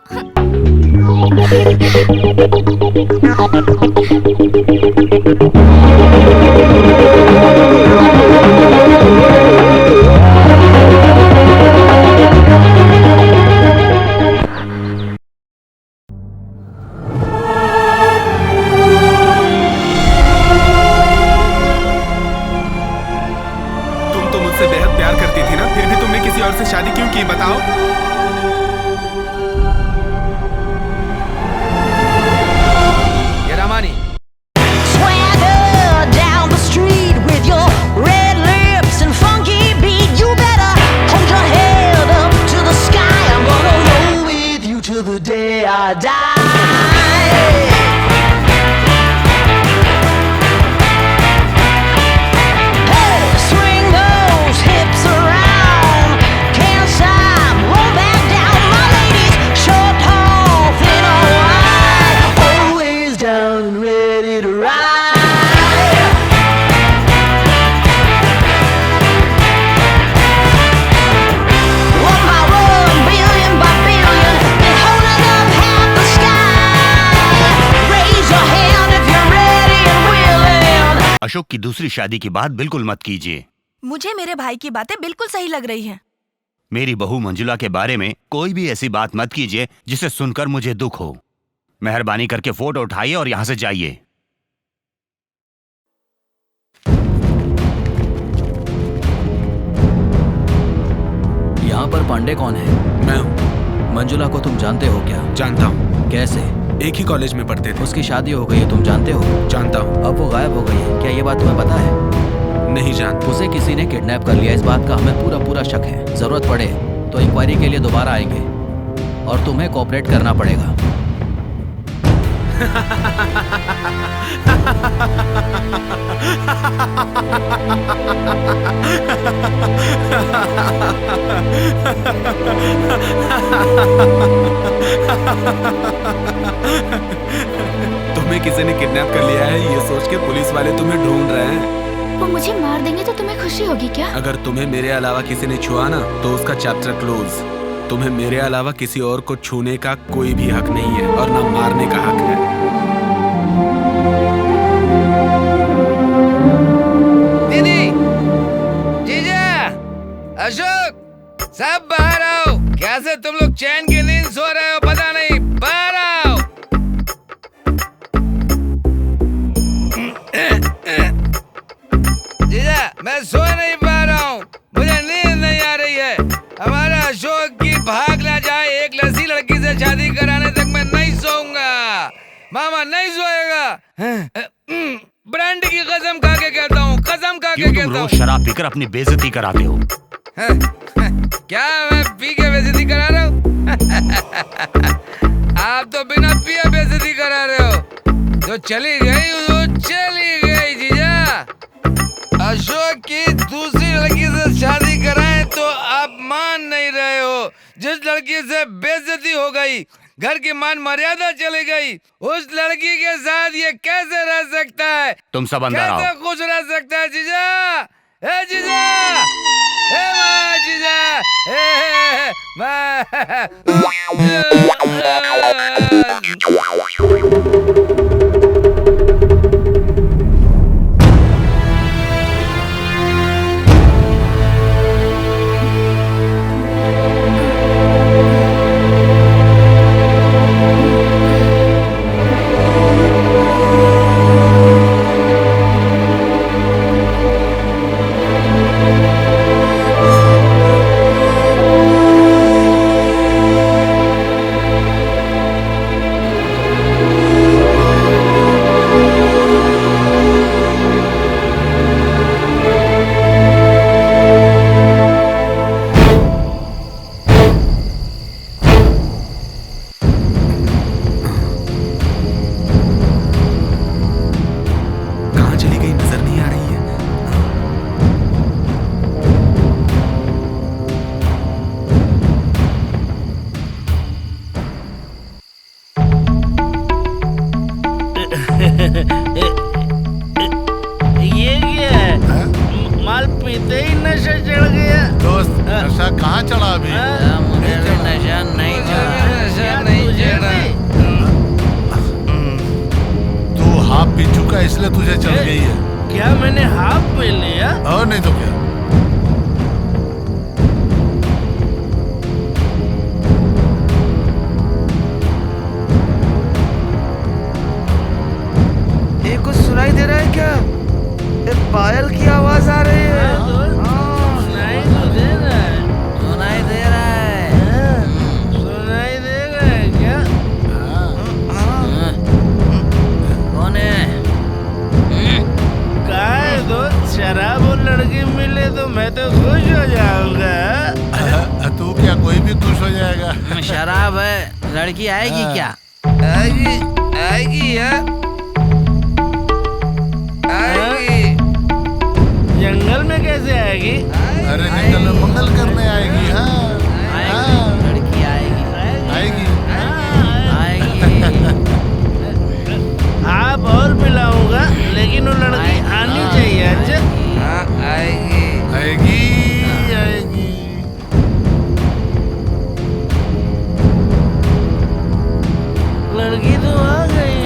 S9: तुम तो मुझसे बेहद प्यार करती थी ना, फिर भी तुमने किसी और से शादी क्यों की, बताओ?
S1: अशोक की दूसरी शादी की बात बिल्कुल मत कीजिए।
S11: मुझे मेरे भाई की बातें बिल्कुल सही लग रही हैं।
S1: मेरी बहू मंजुला के बारे में कोई भी ऐसी बात मत कीजिए जिसे सुनकर मुझे दुख हो। मेहरबानी करके फोटो उठाइए और यहाँ से जाइए।
S3: यहाँ पर पांडे कौन है?
S9: मैं हूँ।
S3: मंजुला को तुम जानते हो क्या?
S9: जानता हूँ।
S3: कैसे?
S9: एक ही कॉलेज में पढ़ते थे।
S3: उसकी शादी हो गई है, तुम जानते हो?
S9: जानता हूँ।
S3: अब वो गायब हो गई है, क्या ये बात तुम्हें पता है?
S9: नहीं जानता।
S3: उसे किसी ने किडनैप कर लिया, इस बात का हमें पूरा शक है। जरूरत पड़े तो इंक्वायरी के लिए दोबारा आएंगे और तुम्हें कोऑपरेट करना पड़ेगा।
S9: तुम्हें किसी ने किडनैप कर लिया है ये सोच के पुलिस वाले तुम्हें ढूंढ रहे हैं।
S7: वो मुझे मार देंगे तो तुम्हें खुशी होगी क्या?
S9: अगर तुम्हें मेरे अलावा किसी ने छुआ ना तो उसका चैप्टर क्लोज। तुम्हें मेरे अलावा किसी और को छूने का कोई भी हक नहीं है और ना मारने का हक है।
S4: दीदी, जीजा, अशोक, सब बाहर आओ। कैसे तुम लोग चैन की नींद सो रहे हो पता नहीं, बाहर आओ। जीजा, मैं सो नहीं पा रहा हूँ, मुझे नींद नहीं आ रही है। हमारा अशोक की भाग ना जाए, एक लड़की लड़की से शादी कराने तक मैं नहीं सोऊंगा। मामा नहीं सोएगा। ब्रांड की कसम खा के कहता हूँ, कसम खा के
S1: क्यों तुम
S4: कहता
S1: रोज
S4: हूँ।
S1: शराब पीकर अपनी बेइज्जती कराते हो?
S4: क्या मैं पी के बेइज्जती करा रहा हूँ? आप तो बिना पिए बेइज्जती करा रहे हो। जो चली गई वो चली गई जीजा। अशोक की दूसरी लड़की से शादी कराएं तो आप मान नहीं रहे हो। जिस लड़की से बेइज्जती हो गई, घर की मान मर्यादा चली गई, उस लड़की के साथ ये कैसे रह सकता है?
S1: तुम सब अंदर आओ।
S4: कैसे खुश रह सकता है जीजा? ए जीजा, ए माँ जीजा, ए
S10: ये क्या है? माल पीते ही नशा चढ़ गया।
S2: दोस्त, नशा कहाँ चढ़ा अभी?
S3: मुझे नशा नहीं चढ़ा।
S2: तू हाफ पी चुका इसलिए तुझे चढ़ गई है।
S10: क्या मैंने हाफ पी लिया?
S2: और नहीं तो क्या।
S4: ये कुछ सुनाई दे रहा है क्या? ये पायल की आवाज आ रही है।
S10: सुनाई तो दे रहा है।
S3: सुनाई दे रहा है।
S10: सुनाई दे रहा है क्या?
S3: कौन है?
S10: कहा है दोस्त, शराब और लड़की मिले तो मैं तो खुश हो जाऊंगा।
S2: तू क्या, कोई भी खुश हो जाएगा।
S3: शराब है, लड़की आएगी क्या?
S4: आएगी, आएगी यार, आएगी।
S10: जंगल में कैसे आएगी?
S2: अरे जंगल में मंगल करने आएगी। हाँ,
S3: लड़की आएगी।
S2: आएगी।
S3: आएगी।
S10: आप और पिलाऊंगा, लेकिन वो लड़की आनी चाहिए। अच्छा,
S4: हाँ आएगी,
S2: आएगी, आएगी।
S10: लड़की तो आ गई।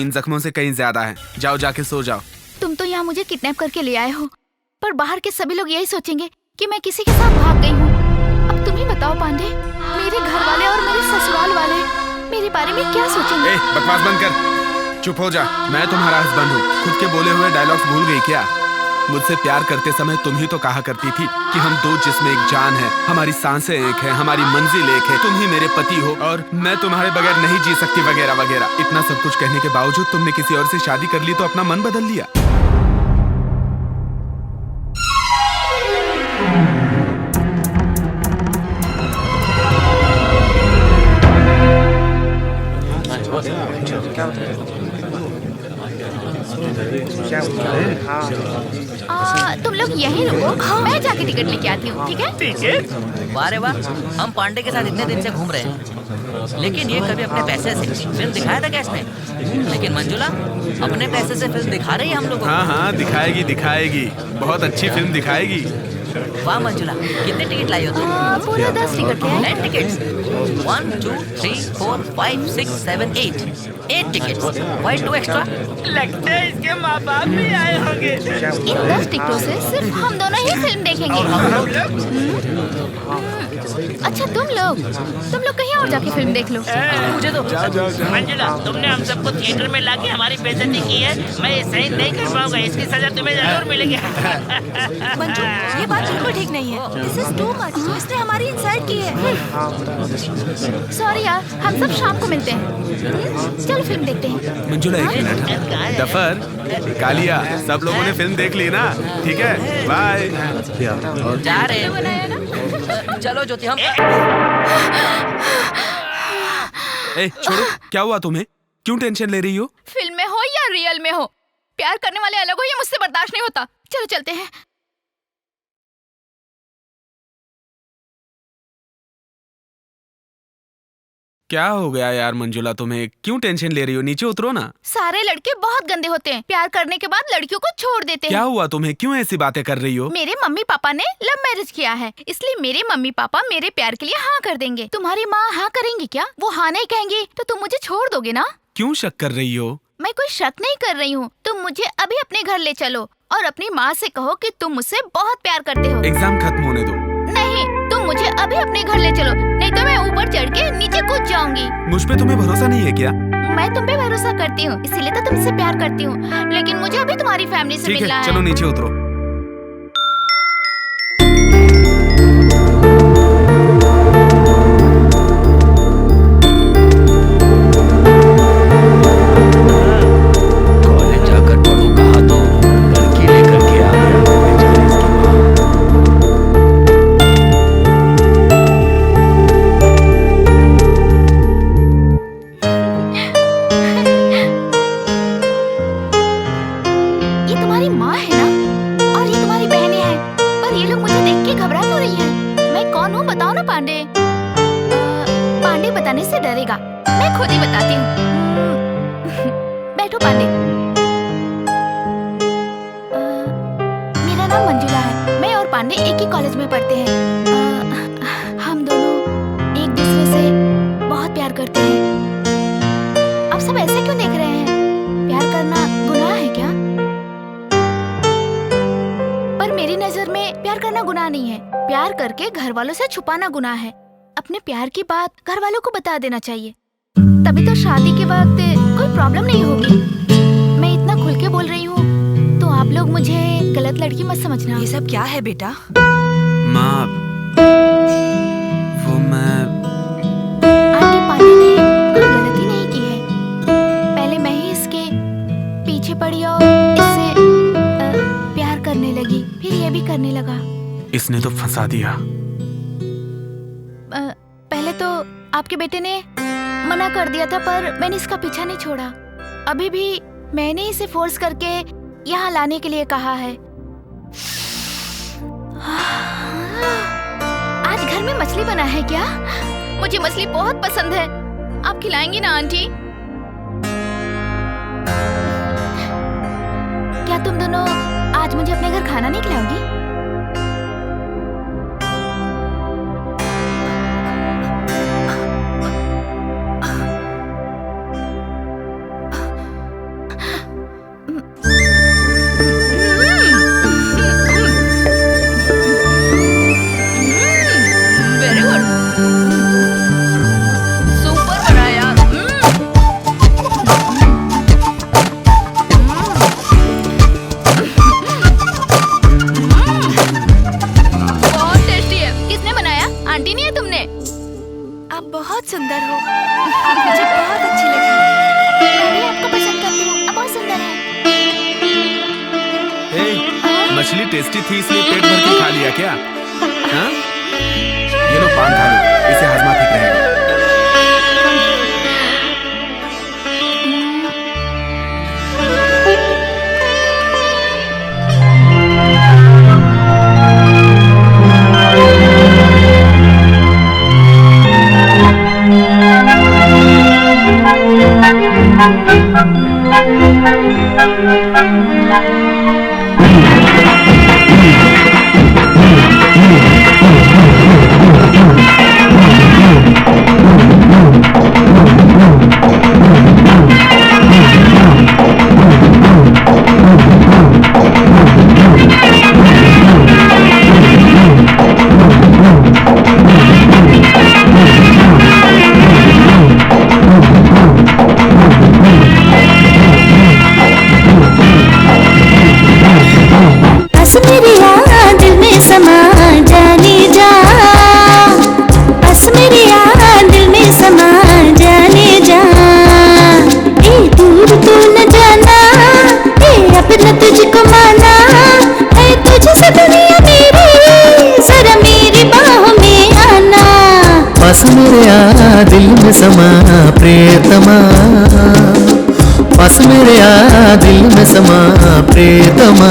S9: इन जख्मों से कहीं ज्यादा है। जाओ जाके सो जाओ।
S7: तुम तो यहाँ मुझे किडनैप करके ले आए हो, पर बाहर के सभी लोग यही सोचेंगे कि मैं किसी के साथ भाग गई हूँ। अब तुम ही बताओ पांडे, मेरे घर वाले और मेरे ससुराल वाले मेरे बारे में क्या सोचेंगे?
S9: बकवास बंद कर, चुप हो जा। मैं तुम्हारा हस्बैंड हूँ। खुद के बोले हुए डायलॉग्स भूल गई क्या? मुझसे प्यार करते समय तुम ही तो कहा करती थी कि हम दो जिस्म एक जान है, हमारी सांसें एक है, हमारी मंजिल एक है, तुम ही मेरे पति हो और मैं तुम्हारे बगैर नहीं जी सकती, वगैरह वगैरह। इतना सब कुछ कहने के बावजूद तुमने किसी और से शादी कर ली तो अपना मन बदल लिया।
S7: तुम लोग यहीं रुको, मैं जाके टिकट लेके आती हूँ, ठीक है?
S3: टिकट? वाह रे वाह, हम पांडे के साथ इतने दिन से घूम रहे हैं, लेकिन ये कभी अपने पैसे से फिल्म दिखाया था क्या इसने? लेकिन मंजुला अपने पैसे से फिल्म दिखा रही है हम लोगों को।
S9: हाँ, दिखाएगी दिखाएगी, बहुत अच्छी फिल्म दिखाएगी।
S3: वाह मंजुला, कितने टिकट लाई हो तुम?
S7: पूरा 10 टिकट है।
S3: 10 टिकट्स? 1 2 3 4 5 6 7 8 टिकट्स। Why 2 extra?
S10: लगता है इसके माँ बाप भी आए होंगे।
S7: इन 10 टिकटों से सिर्फ हम दोनों ही फिल्म देखेंगे। अच्छा तुम लोग कहीं और जाके फिल्म देख लो।
S3: मुझे तो
S10: मंजुला, तुमने हम सबको थिएटर में लाके हमारी बेइज्जती की है। मैं ये सही नहीं कर पाऊंगा, इसकी सजा तुम्हें जरूर मिलेगी।
S11: मंजू, ये बात बिल्कुल ठीक नहीं है। This is too much. इसने हमारी इंसल्ट की है।
S7: सॉरी यार, हम सब शाम को मिलते हैं। चलो फिल्म देखते हैं।
S9: मंजुला एक मिनट। दफर, कालिया, सब लोगों ने फिल्म देख ली ना? ठीक है, बाय।
S3: जा रहे चलो ज्योति हम।
S9: छोड़ो, क्या हुआ तुम्हें? क्यों टेंशन ले रही हो?
S7: फिल्म में हो या रियल में हो, प्यार करने वाले अलग हो, ये मुझसे बर्दाश्त नहीं होता। चलो चलते हैं।
S9: क्या हो गया यार मंजुला, तुम्हें क्यों टेंशन ले रही हो? नीचे उतरो ना।
S7: सारे लड़के बहुत गंदे होते हैं, प्यार करने के बाद लड़कियों को छोड़ देते हैं।
S9: क्या हुआ तुम्हें? क्यों ऐसी बातें कर रही हो?
S7: मेरे मम्मी पापा ने लव मैरिज किया है, इसलिए मेरे मम्मी पापा मेरे प्यार के लिए हाँ कर देंगे। तुम्हारी माँ हाँ करेंगी क्या? वो हाँ नहीं कहेंगी तो तुम मुझे छोड़ दोगे ना?
S9: क्यों शक कर रही हो?
S7: मैं कोई शक नहीं कर रही हूँ। तुम मुझे अभी अपने घर ले चलो और अपनी माँ से कहो कि तुम मुझसे बहुत प्यार करते हो।
S9: एग्जाम खत्म होने दो।
S7: नहीं, तुम मुझे अभी अपने घर ले चलो, नहीं तो मैं ऊपर चढ़ के नीचे कूद जाऊंगी।
S9: मुझ पे तुम्हें भरोसा नहीं है क्या?
S7: मैं तुम पे भरोसा करती हूँ, इसीलिए तो तुमसे प्यार करती हूँ, लेकिन मुझे अभी तुम्हारी फैमिली से मिलना है।
S9: चलो नीचे उतरो।
S3: कॉलेज जाकर पढ़ो कहा तो लड़की लेकर के आ गया।
S7: बताने से डरेगा, मैं खुद ही बताती हूँ। बैठो पांडे। मेरा नाम मंजुला है, मैं और पांडे एक ही कॉलेज में पढ़ते हैं। हम दोनों एक दूसरे से बहुत प्यार करते हैं। आप सब ऐसे क्यों देख रहे हैं? प्यार करना गुनाह है क्या? पर मेरी नजर में प्यार करना गुनाह नहीं है। प्यार करके घर वालों से छुपाना गुनाह है। अपने प्यार की बात घर वालों को बता देना चाहिए, तभी तो शादी के वक्त कोई प्रॉब्लम नहीं होगी। मैं इतना खुल के बोल रही हूँ तो आप लोग मुझे गलत लड़की मत समझना।
S11: ये सब क्या है बेटा?
S9: माँ, वो मैं
S7: आंटी, पांडे ने कोई गलती नहीं की है। पहले मैं ही इसके पीछे पड़ी और इससे प्यार करने लगी, फिर ये भी करने लगा।
S9: इसने तो फंसा दिया।
S7: पहले तो आपके बेटे ने मना कर दिया था, पर मैंने इसका पीछा नहीं छोड़ा। अभी भी मैंने इसे फोर्स करके यहाँ लाने के लिए कहा है। आज घर में मछली बना है क्या? मुझे मछली बहुत पसंद है। आप खिलाएंगी ना आंटी? क्या तुम दोनों आज मुझे अपने घर खाना नहीं खिलाओगी?
S9: टेस्टी थी इसलिए पेट भर के खा लिया क्या? हाँ? ये लो पान खा लो, इससे हजमा ठीक रहेगा।
S5: पास मेरे आ दिल में समा प्रियतमा, पास मेरे आ दिल में समा प्रियतमा।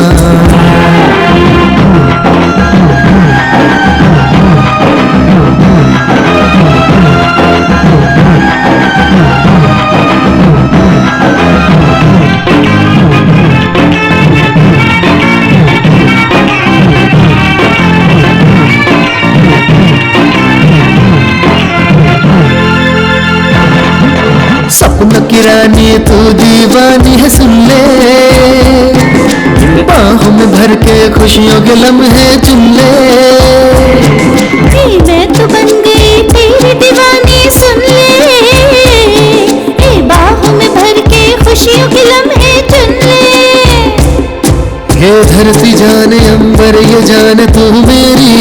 S5: सपनों की रानी तू दीवानी है, सुन ले बाहों में भर के खुशियों के लम्हे चुन ले।
S6: मैं तो बन गई तेरी दीवानी, सुन ले बाहों में भर के खुशियों के लम्हे चुन ले।
S5: ये धरती जाने अंबर ये जाने तू मेरी,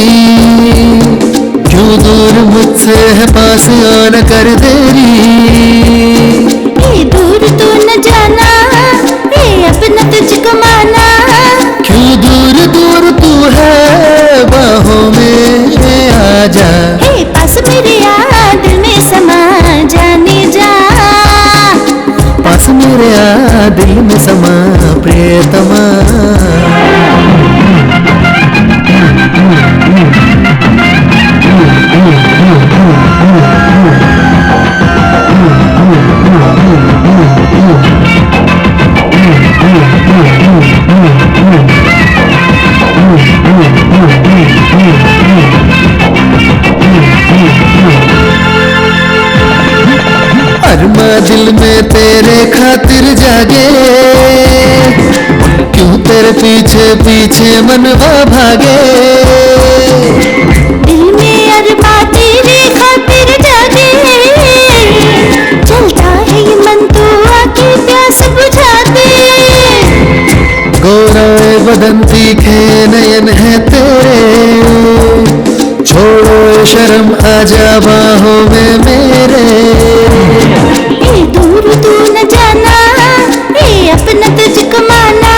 S5: क्यों दूर मुझसे है पास आना कर देरी।
S6: दूर तू न जाना अपना तुझको माना,
S5: क्यों दूर दूर तू है बाहों में आजा।
S6: पास मेरे आ दिल में समा जाने जा,
S5: पास मेरे आ दिल में समा प्रियतमा। अरमा दिल में तेरे खातिर जागे, क्यों तेरे पीछे पीछे मनवा भागे।
S6: दिल में अरमा तेरे खातिर जागे, चलता है ये मन तो आके प्यास बुझा दे।
S5: गोरा बदन तीखे नयन है तेरे, छोड़ो शर्म आजा बाहों में मेरे।
S6: दूर तू न जाना अपना तुझको माना,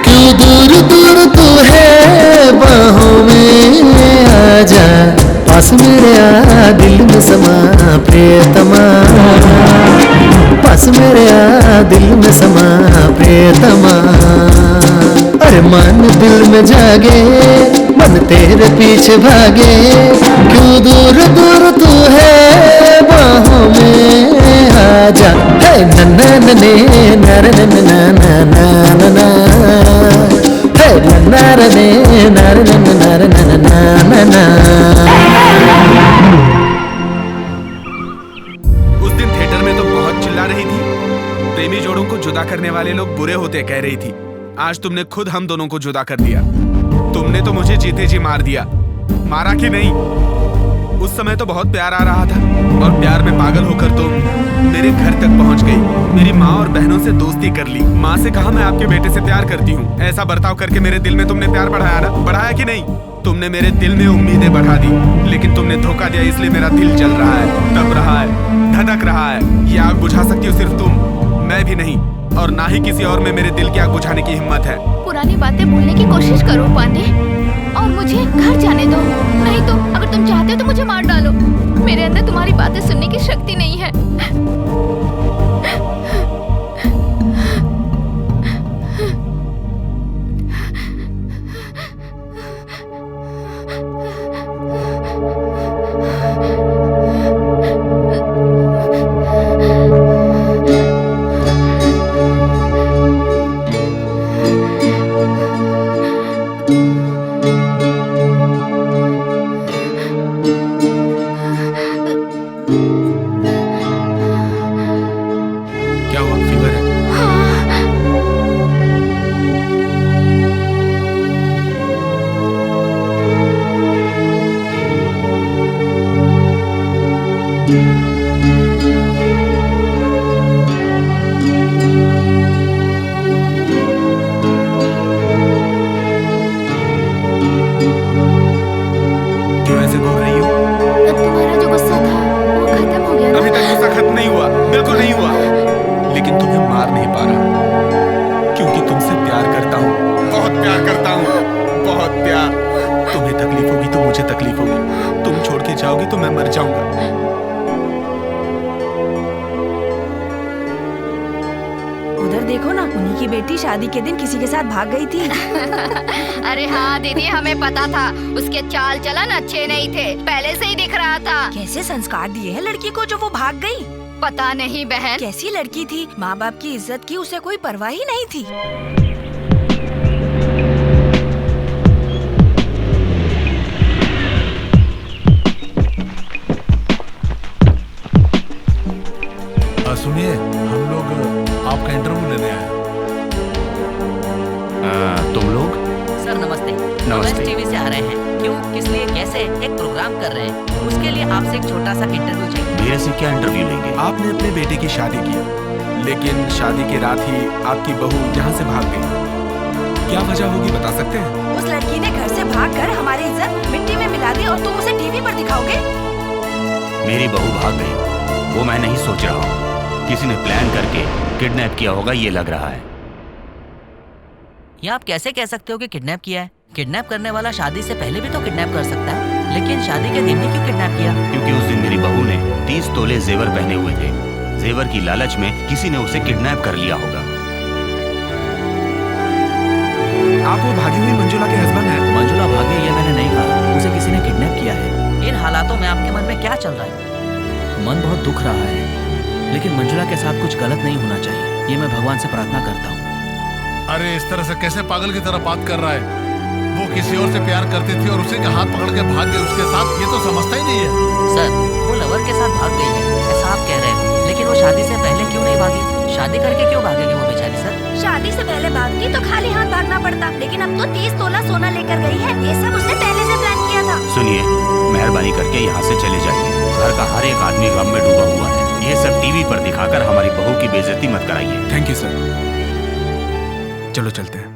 S5: क्यों दूर दूर तू है बाहों में आजा। पास मेरे आ दिल में समा प्रियतमा, पास मेरे आ दिल में समा प्रियतमा। अरे मन दिल में जागे मन तेरे पीछे भागे, क्यों दूर दूर तू है बाहों में आजा। है नन्ना नने नर नन्ना नन्ना नन्ना, है नन्ना रने नर नन्ना नर नन्ना।
S9: उस दिन थिएटर में तो बहुत चिल्ला रही थी, प्रेमी जोड़ों को जुदा करने वाले लोग बुरे होते कह रही थी। आज तुमने खुद हम दोनों को जुदा कर दिया। तुमने तो मुझे जीते जी मार दिया। मारा कि नहीं? उस समय तो बहुत प्यार आ रहा था और प्यार में पागल होकर तुम मेरे घर तक पहुंच गई। मेरी माँ और बहनों से दोस्ती कर ली। माँ से कहा मैं आपके बेटे से प्यार करती हूँ। ऐसा बर्ताव करके मेरे दिल में तुमने प्यार बढ़ाया ना? बढ़ाया कि नहीं? तुमने मेरे दिल में उम्मीदें बढ़ा दी, लेकिन तुमने धोखा दिया, इसलिए मेरा दिल जल रहा है, तप रहा है, धधक रहा है। ये आग बुझा सकती हो सिर्फ तुम। मैं भी नहीं, और ना ही किसी और में मेरे दिल की आग बुझाने की हिम्मत है।
S7: पुरानी बातें भूलने की कोशिश करो पांडे, और मुझे घर जाने दो। नहीं तो अगर तुम चाहते हो तो मुझे मार डालो। मेरे अंदर तुम्हारी बातें सुनने की शक्ति नहीं है।
S9: क्या हुआ, फीवर है? क्यों ऐसे बोल रही हो?
S7: तुम्हारा जो गुस्सा था वो खत्म हो गया ना?
S9: अभी तक गुस्सा खत्म नहीं हुआ, बिल्कुल नहीं हुआ। लेकिन तुम्हें मार नहीं पा रहा, क्योंकि तुमसे प्यार करता हूँ, बहुत प्यार करता हूँ, बहुत प्यार। तुम्हें तकलीफ होगी तो मुझे तकलीफ होगी, तुम छोड़ के जाओगी तो मैं मर जाऊंगा।
S11: उधर देखो ना, उन्हीं की बेटी शादी के दिन किसी के साथ भाग गई थी।
S6: अरे हाँ दीदी, हमें पता था उसके चाल चलन अच्छे नहीं थे, पहले से ही दिख रहा था।
S11: कैसे संस्कार दिए हैं लड़की को जो वो भाग गई?
S6: पता नहीं बहन।
S11: कैसी लड़की थी, माँ बाप की इज्जत की उसे कोई परवाह ही नहीं थी।
S2: सुनिए, हम लोग आपका इंटरव्यू लेने आए।
S1: तुम लोग?
S3: सर नमस्ते।
S1: नमस्ते।
S3: टीवी से आ रहे हैं। क्यों, किस लिए, कैसे? एक प्रोग्राम कर रहे हैं, उसके लिए आपसे एक छोटा सा इंटरव्यू चाहिए।
S1: मेरे से क्या इंटरव्यू लेंगे?
S9: आपने अपने बेटे की शादी की, लेकिन शादी की रात ही आपकी बहू यहाँ से भाग गई। क्या वजह होगी, बता सकते हैं?
S11: उस लड़की ने घर से भागकर हमारी इज्जत मिट्टी में मिला दी और तुम उसे टीवी पर दिखाओगे?
S1: मेरी बहू भाग गई, वो मैं नहीं सोच रहा हूँ। किसी ने प्लान करके किडनैप किया होगा, ये लग रहा है।
S3: ये आप कैसे कह सकते हो कि किडनैप किया है? किडनैप करने वाला शादी से पहले भी तो किडनैप कर सकता है, लेकिन शादी के दिन ही क्यों किडनैप किया?
S1: क्योंकि उस दिन मेरी बहू ने 30 तोले जेवर पहने हुए थे। जेवर की लालच में किसी ने उसे किडनैप कर लिया होगा।
S9: आप वो भागी हुई मंजुला के हस्बैंड हैं?
S3: मंजुला भागी ये मैंने नहीं कहा, उसे किसी ने किडनैप किया है। इन हालातों में आपके मन में क्या चल रहा है? मन बहुत दुख रहा है, लेकिन मंजुला के साथ कुछ गलत नहीं होना चाहिए, ये मैं भगवान से प्रार्थना करता हूँ।
S2: अरे इस तरह से कैसे पागल की तरह बात कर रहा है? वो किसी और से प्यार करती थी और उसी का हाथ पकड़ के भाग गई उसके साथ, ये तो समझता ही नहीं है।
S3: सर, वो लवर के साथ भाग गई है, ऐसा आप कह रहे हो, लेकिन वो शादी से पहले क्यों नहीं भागी? शादी करके क्यों भागेगी वो बेचारी? सर,
S11: शादी से पहले भागती तो खाली हाथ भागना पड़ता, लेकिन अब तो 30 तोला सोना लेकर गई है। ये सब उसने पहले से प्लान किया था।
S1: सुनिए, मेहरबानी करके यहाँ से चले जाइए। घर का हर एक आदमी गम में डूबा हुआ है। ये सब टीवी पर दिखाकर हमारी बहू की बेइज्जती मत कराइए।
S9: थैंक यू सर, चलो चलते हैं।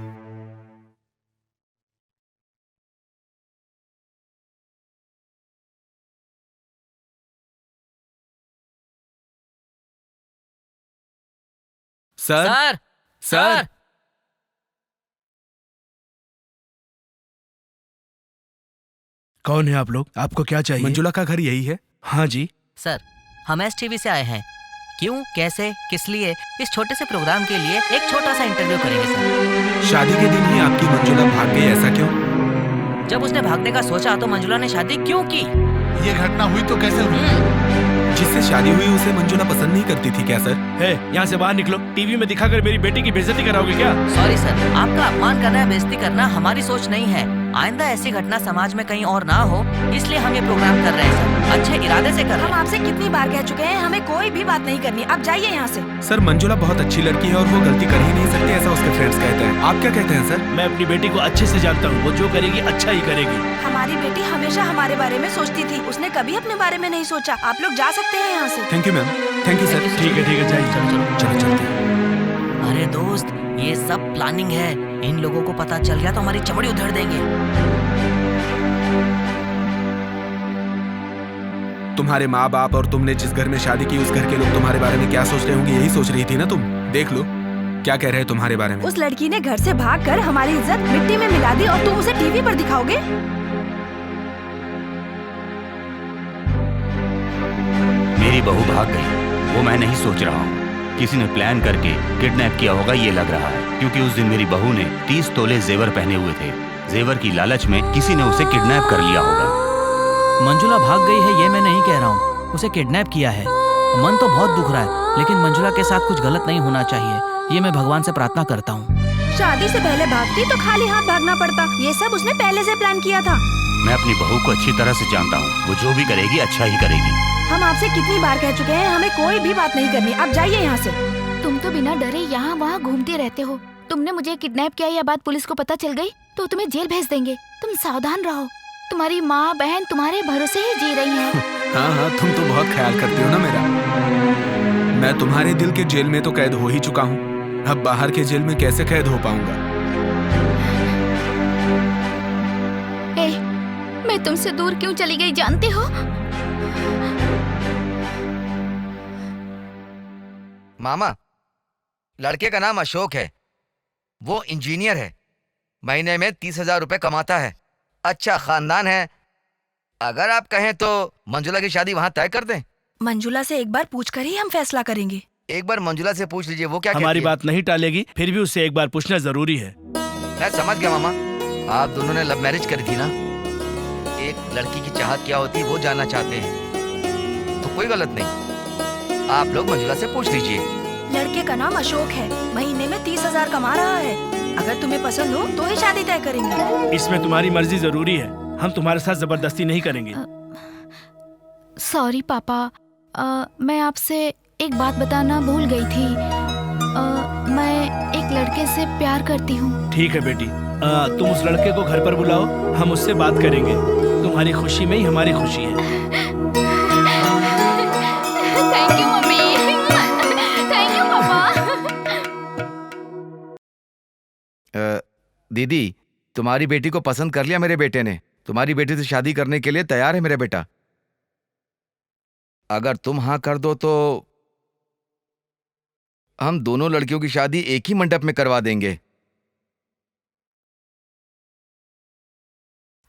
S9: सर,
S3: सर,
S9: सर,
S10: कौन है आप लोग? आपको क्या चाहिए?
S9: मंजुला का घर यही है?
S10: हाँ जी।
S3: सर, हम एसटीवी से आए हैं। क्यों, कैसे, किस लिए? इस छोटे से प्रोग्राम के लिए एक छोटा सा इंटरव्यू करेंगे सर।
S9: शादी के दिन ही आपकी मंजुला भाग गई, ऐसा क्यों?
S3: जब उसने भागने का सोचा तो मंजुला ने शादी क्यों की?
S2: ये घटना हुई तो कैसे हुई?
S9: जिससे शादी हुई उसे मंजुला पसंद नहीं करती थी क्या सर?
S10: है, यहाँ से बाहर निकलो। टीवी में दिखाकर मेरी बेटी की बेइज्जती कराओगे क्या?
S3: सॉरी सर, आपका अपमान करना या बेइज्जती करना हमारी सोच नहीं है। आइंदा ऐसी घटना समाज में कहीं और ना हो, इसलिए हम ये प्रोग्राम कर रहे हैं सर। अच्छे इरादे से कर रहे
S11: हम
S3: हैं।
S11: आपसे कितनी बार कह चुके हैं, हमें कोई भी बात नहीं करनी। अब जाइए यहाँ से।
S9: सर, मंजुला बहुत अच्छी लड़की है और वो गलती कर ही नहीं सकती, ऐसा उसके फ्रेंड्स कहते हैं। आप क्या कहते हैं सर?
S10: मैं अपनी बेटी को अच्छे से जानता हूँ, वो जो करेगी अच्छा ही करेगी।
S11: हमारी बेटी हमेशा हमारे बारे में सोचती थी, उसने कभी अपने बारे में नहीं सोचा। आप लोग जा सकते हैं यहाँ से।
S9: Thank you ma'am, thank you sir.
S10: ठीक है, जाइए।
S9: चलो चलते हैं।
S3: अरे दोस्त, ये सब प्लानिंग है। इन लोगों को पता चल गया तो हमारी चमड़ी उधेड़ देंगे।
S9: तुम्हारे माँ बाप और तुमने जिस घर में शादी की उस घर के लोग तुम्हारे बारे में क्या सोच रहे होंगे, यही सोच रही थी ना तुम? देख लो क्या कह रहे हैं तुम्हारे बारे में।
S11: उस लड़की ने घर से भागकर हमारी इज्जत मिट्टी में मिला दी और तुम उसे टीवी पर दिखाओगे?
S1: मेरी बहू भाग गई, वो मैं नहीं सोच रहा हूँ। किसी ने प्लान करके किडनैप किया होगा ये लग रहा है, क्योंकि उस दिन मेरी बहू ने 30 तोले जेवर पहने हुए थे। जेवर की लालच में किसी ने उसे किडनैप कर लिया होगा।
S3: मंजुला भाग गई है ये मैं नहीं कह रहा हूँ, उसे किडनैप किया है। मन तो बहुत दुख रहा है, लेकिन मंजुला के साथ कुछ गलत नहीं होना चाहिए, ये मैं भगवान से प्रार्थना करता हूँ।
S11: शादी से पहले भागती तो खाली हाथ भागना पड़ता। ये सब उसने पहले से प्लान किया था।
S1: मैं अपनी बहू को अच्छी तरह से जानता हूँ, वो जो भी करेगी अच्छा ही करेगी।
S11: हम आपसे कितनी बार कह चुके हैं हमें कोई भी बात नहीं करनी, अब जाइए यहाँ से।
S7: तुम तो बिना डरे यहाँ वहाँ घूमते रहते हो। तुमने मुझे किडनैप किया, यह बात पुलिस को पता चल गई तो तुम्हें जेल भेज देंगे। तुम सावधान रहो, तुम्हारी माँ बहन तुम्हारे भरोसे ही जी रही हैं।
S9: हाँ हाँ, तुम तो बहुत ख्याल करती हो ना मेरा। मैं तुम्हारे दिल के जेल में तो कैद हो ही चुका हूँ, अब बाहर के जेल में कैसे कैद हो पाऊंगा?
S7: मैं तुमसे दूर क्यों चली गई जानते हो?
S4: मामा, लड़के का नाम अशोक है, वो इंजीनियर है, महीने में 30,000 रुपए कमाता है, अच्छा खानदान है। अगर आप कहें तो मंजुला की शादी वहाँ तय कर दें।
S11: मंजुला से एक बार पूछकर ही हम फैसला करेंगे।
S4: एक बार मंजुला से पूछ लीजिए वो क्या कहती है।
S10: हमारी बात नहीं टालेगी, फिर भी उससे एक बार पूछना जरूरी है।
S4: मैं समझ गया मामा, आप दोनों ने लव मैरिज करी थी ना, एक लड़की की चाहत क्या होती है वो जानना चाहते हैं, तो कोई गलत नहीं, आप लोग मंजुला से पूछ लीजिए।
S11: लड़के का नाम अशोक है, महीने में 30,000 कमा रहा है। अगर तुम्हें पसंद हो तो ही शादी तय करेंगे।
S10: इसमें तुम्हारी मर्जी जरूरी है, हम तुम्हारे साथ जबरदस्ती नहीं करेंगे।
S7: सॉरी पापा, मैं आपसे एक बात बताना भूल गई थी। मैं एक लड़के से प्यार करती हूँ।
S10: ठीक है बेटी, तुम उस लड़के को घर पर बुलाओ, हम उससे बात करेंगे। तुम्हारी खुशी में ही हमारी खुशी है।
S7: Thank you mummy, thank you पापा।
S4: दीदी, तुम्हारी बेटी को पसंद कर लिया मेरे बेटे ने, तुम्हारी बेटी से शादी करने के लिए तैयार है मेरा बेटा। अगर तुम हाँ कर दो तो हम दोनों लड़कियों की शादी एक ही मंडप में करवा देंगे।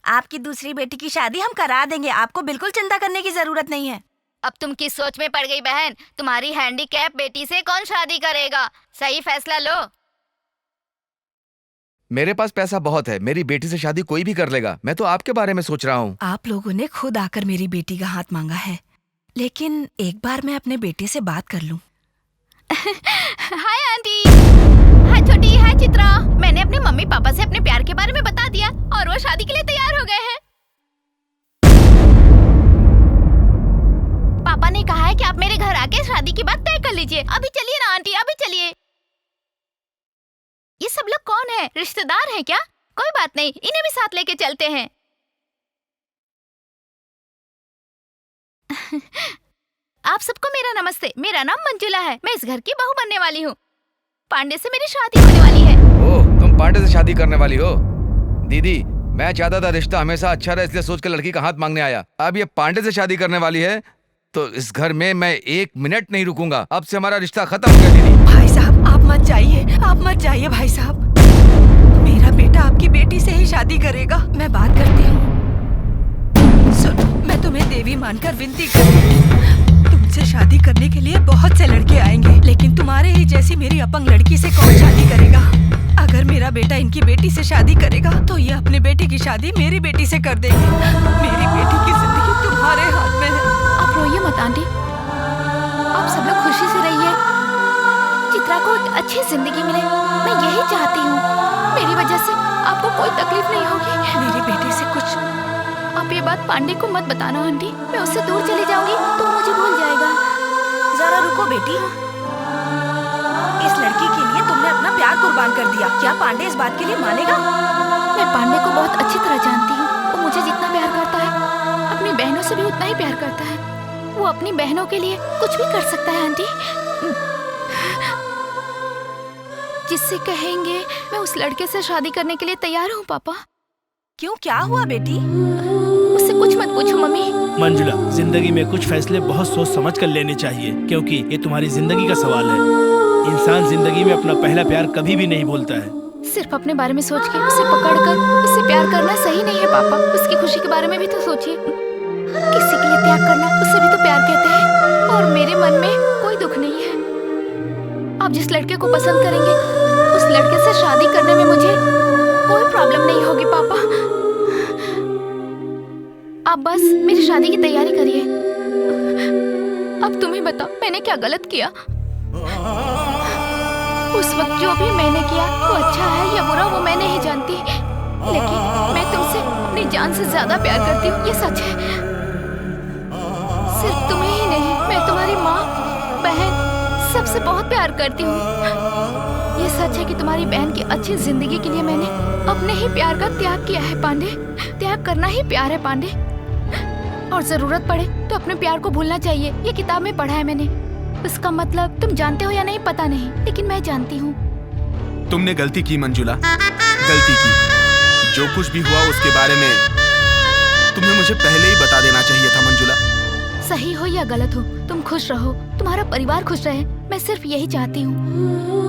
S11: आपकी दूसरी बेटी की शादी हम करा देंगे, आपको बिल्कुल चिंता करने की जरूरत नहीं है।
S6: अब तुम किस सोच में पड़ गई बहन? तुम्हारी हैंडीकैप बेटी से कौन शादी करेगा? सही फैसला लो।
S4: मेरे पास पैसा बहुत है, मेरी बेटी से शादी कोई भी कर लेगा। मैं तो आपके बारे में सोच रहा हूँ।
S11: आप लोगों ने खुद आकर मेरी बेटी का हाथ मांगा है, लेकिन एक बार मैं अपने बेटे से बात कर लूं।
S6: हाय आंटी, हाय छोटी, हाय चित्रा। मैंने अपने मम्मी पापा से अपने प्यार के बारे में बता दिया और वो शादी के लिए तैयार हो गए हैं। पापा ने कहा है कि आप मेरे घर आके शादी की बात तय कर लीजिए। अभी चलिए ना आंटी, अभी चलिए। ये सब लोग कौन है? रिश्तेदार हैं क्या? कोई बात नहीं, इन्हें भी साथ लेके चलते हैं। आप सबको मेरा नमस्ते। मेरा नाम मंजुला है, मैं इस घर की बहू बनने वाली हूँ। पांडे से मेरी शादी होने वाली है।
S4: ओह, तुम पांडे से शादी करने वाली हो? दीदी, मैं चाहता था रिश्ता हमेशा अच्छा रहे, इसलिए सोच कर लड़की का हाथ मांगने आया। अब ये पांडे से शादी करने वाली है तो इस घर में मैं एक मिनट नहीं रुकूंगा। अब से हमारा रिश्ता खत्म हो गया। दीदी
S11: भाई साहब, आप मत जाइए, आप मत जाइए भाई साहब। मेरा बेटा आपकी बेटी से ही शादी करेगा। मैं बात करती हूँ। सुनो, मैं तुम्हें देवी मानकर विनती करती हूँ। तुमसे शादी करने के लिए बहुत से लड़के आएंगे, लेकिन तुम्हारे ही जैसी मेरी अपंग लड़की से कौन शादी करेगा? अगर मेरा बेटा इनकी बेटी से शादी करेगा तो ये अपने बेटे की शादी मेरी बेटी से कर देगी। मेरी बेटी की जिंदगी तुम्हारे हाथ में है।
S7: आप रोइए मत आंटी, आप सब लोग खुशी से रहिए। चित्रा को एक अच्छी जिंदगी मिले, मैं यही चाहती हूँ। मेरी वजह से आपको कोई तकलीफ नहीं होगी।
S11: मेरी बेटी से कुछ
S7: आप ये बात पांडे को मत बताना आंटी, मैं उससे दूर चली जाऊंगी तो वो मुझे भूल जाएगा।
S11: जरा रुको बेटी, इस लड़की के लिए तुमने अपना प्यार कुर्बान कर दिया, क्या पांडे इस बात के लिए मानेगा?
S7: मैं पांडे को बहुत अच्छी तरह जानती हूँ। वो मुझे जितना प्यार करता है, अपनी बहनों से भी उतना ही प्यार करता है। वो अपनी बहनों के लिए कुछ भी कर सकता है आंटी। जिससे कहेंगे मैं उस लड़के से शादी करने के लिए तैयार हूँ पापा।
S11: क्यों, क्या हुआ बेटी?
S7: उससे कुछ मत पूछूं मम्मी?
S10: मंजुला, जिंदगी में कुछ फैसले बहुत सोच समझ कर लेने चाहिए, क्योंकि ये तुम्हारी जिंदगी का सवाल है। इंसान जिंदगी में अपना पहला प्यार कभी भी नहीं भूलता है।
S7: सिर्फ अपने बारे में सोच के उसे पकड़कर उससे प्यार करना सही नहीं है पापा। उसकी खुशी के बारे में भी तो सोचिए। किसी के लिए त्याग करना उसे भी तो प्यार कहते हैं। और मेरे मन में कोई दुख नहीं है। आप जिस लड़के को पसंद करेंगे उस लड़के से शादी करने में मुझे कोई प्रॉब्लम नहीं होगी पापा। आप बस मेरी शादी की तैयारी करिए। अब तुम ही बताओ मैंने क्या गलत किया? उस वक्त जो भी मैंने किया वो अच्छा है या बुरा वो मैं नहीं जानती, लेकिन मैं तुमसे अपनी जान से ज्यादा प्यार करती हूँ, ये सच है। सिर्फ तुम्हें ही नहीं, मैं तुम्हारी माँ, बहन सबसे बहुत प्यार करती हूँ। ये सच है कि तुम्हारी बहन की अच्छी जिंदगी के लिए मैंने अपने ही प्यार का त्याग किया है पांडे। त्याग करना ही प्यार है पांडे। और जरूरत पड़े तो अपने प्यार को भूलना चाहिए। ये किताब में पढ़ा है मैंने। उसका मतलब तुम जानते हो या नहीं पता नहीं, लेकिन मैं जानती हूँ।
S9: तुमने गलती की मंजुला, गलती की। जो कुछ भी हुआ उसके बारे में तुम्हें मुझे पहले ही बता देना चाहिए था मंजुला।
S7: सही हो या गलत हो, तुम खुश रहो, तुम्हारा परिवार खुश रहे, मैं सिर्फ यही चाहती हूँ।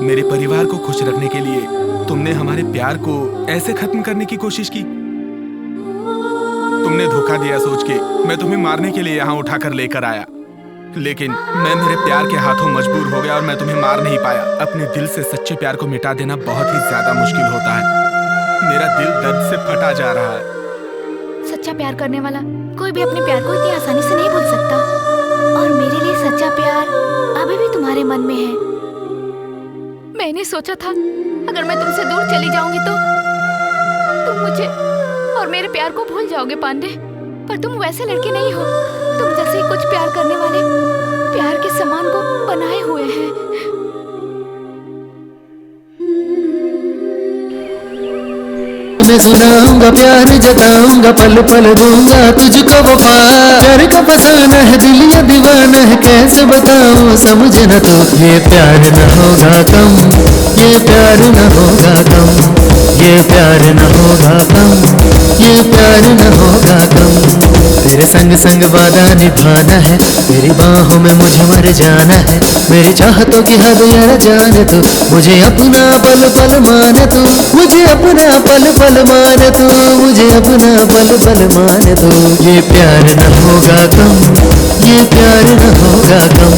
S9: मेरे परिवार को खुश रखने के लिए तुमने हमारे प्यार को ऐसे खत्म करने की कोशिश की। तुमने धोखा दिया सोच के मैं तुम्हें मारने के लिए यहाँ उठाकर लेकर आया, लेकिन मैं मेरे प्यार के हाथों मजबूर हो गया और मैं तुम्हें मार नहीं पाया। अपने दिल से सच्चे प्यार को मिटा देना बहुत ही ज्यादा मुश्किल होता है। मेरा दिल दर्द से फटा जा रहा है।
S7: सच्चा प्यार करने वाला कोई भी अपने प्यार को इतनी आसानी से नहीं भूल सकता। और मेरे लिए सच्चा प्यार अभी भी तुम्हारे मन में है। मैंने सोचा था अगर मैं तुमसे दूर चली जाऊंगी तो तुम मुझे और मेरे प्यार को भूल जाओगे पांडे, पर तुम वैसे लड़के नहीं हो। तुम जैसे कुछ प्यार करने वाले प्यार के समान को बनाए हुए हैं।
S5: मैं सुनाऊंगा प्यार जताऊंगा पल पल दूंगा तुझको वफा। प्यार को फसाना है दिल या दीवाना है कैसे बताऊं समझ न तो। ये प्यार न होगा कम, ये प्यार न होगा कम, ये प्यार न होगा कम, ये प्यार न होगा कम। तेरे संग संग वादा निभाना है, तेरी बाहों में मुझे मर जाना है। मेरी चाहतों की हद यार जाने तू, मुझे अपना पल पल माने तू, मुझे अपना पल पल माने तू, मुझे अपना पल पल माने तू। ये प्यार न होगा कम, ये प्यार न होगा कम,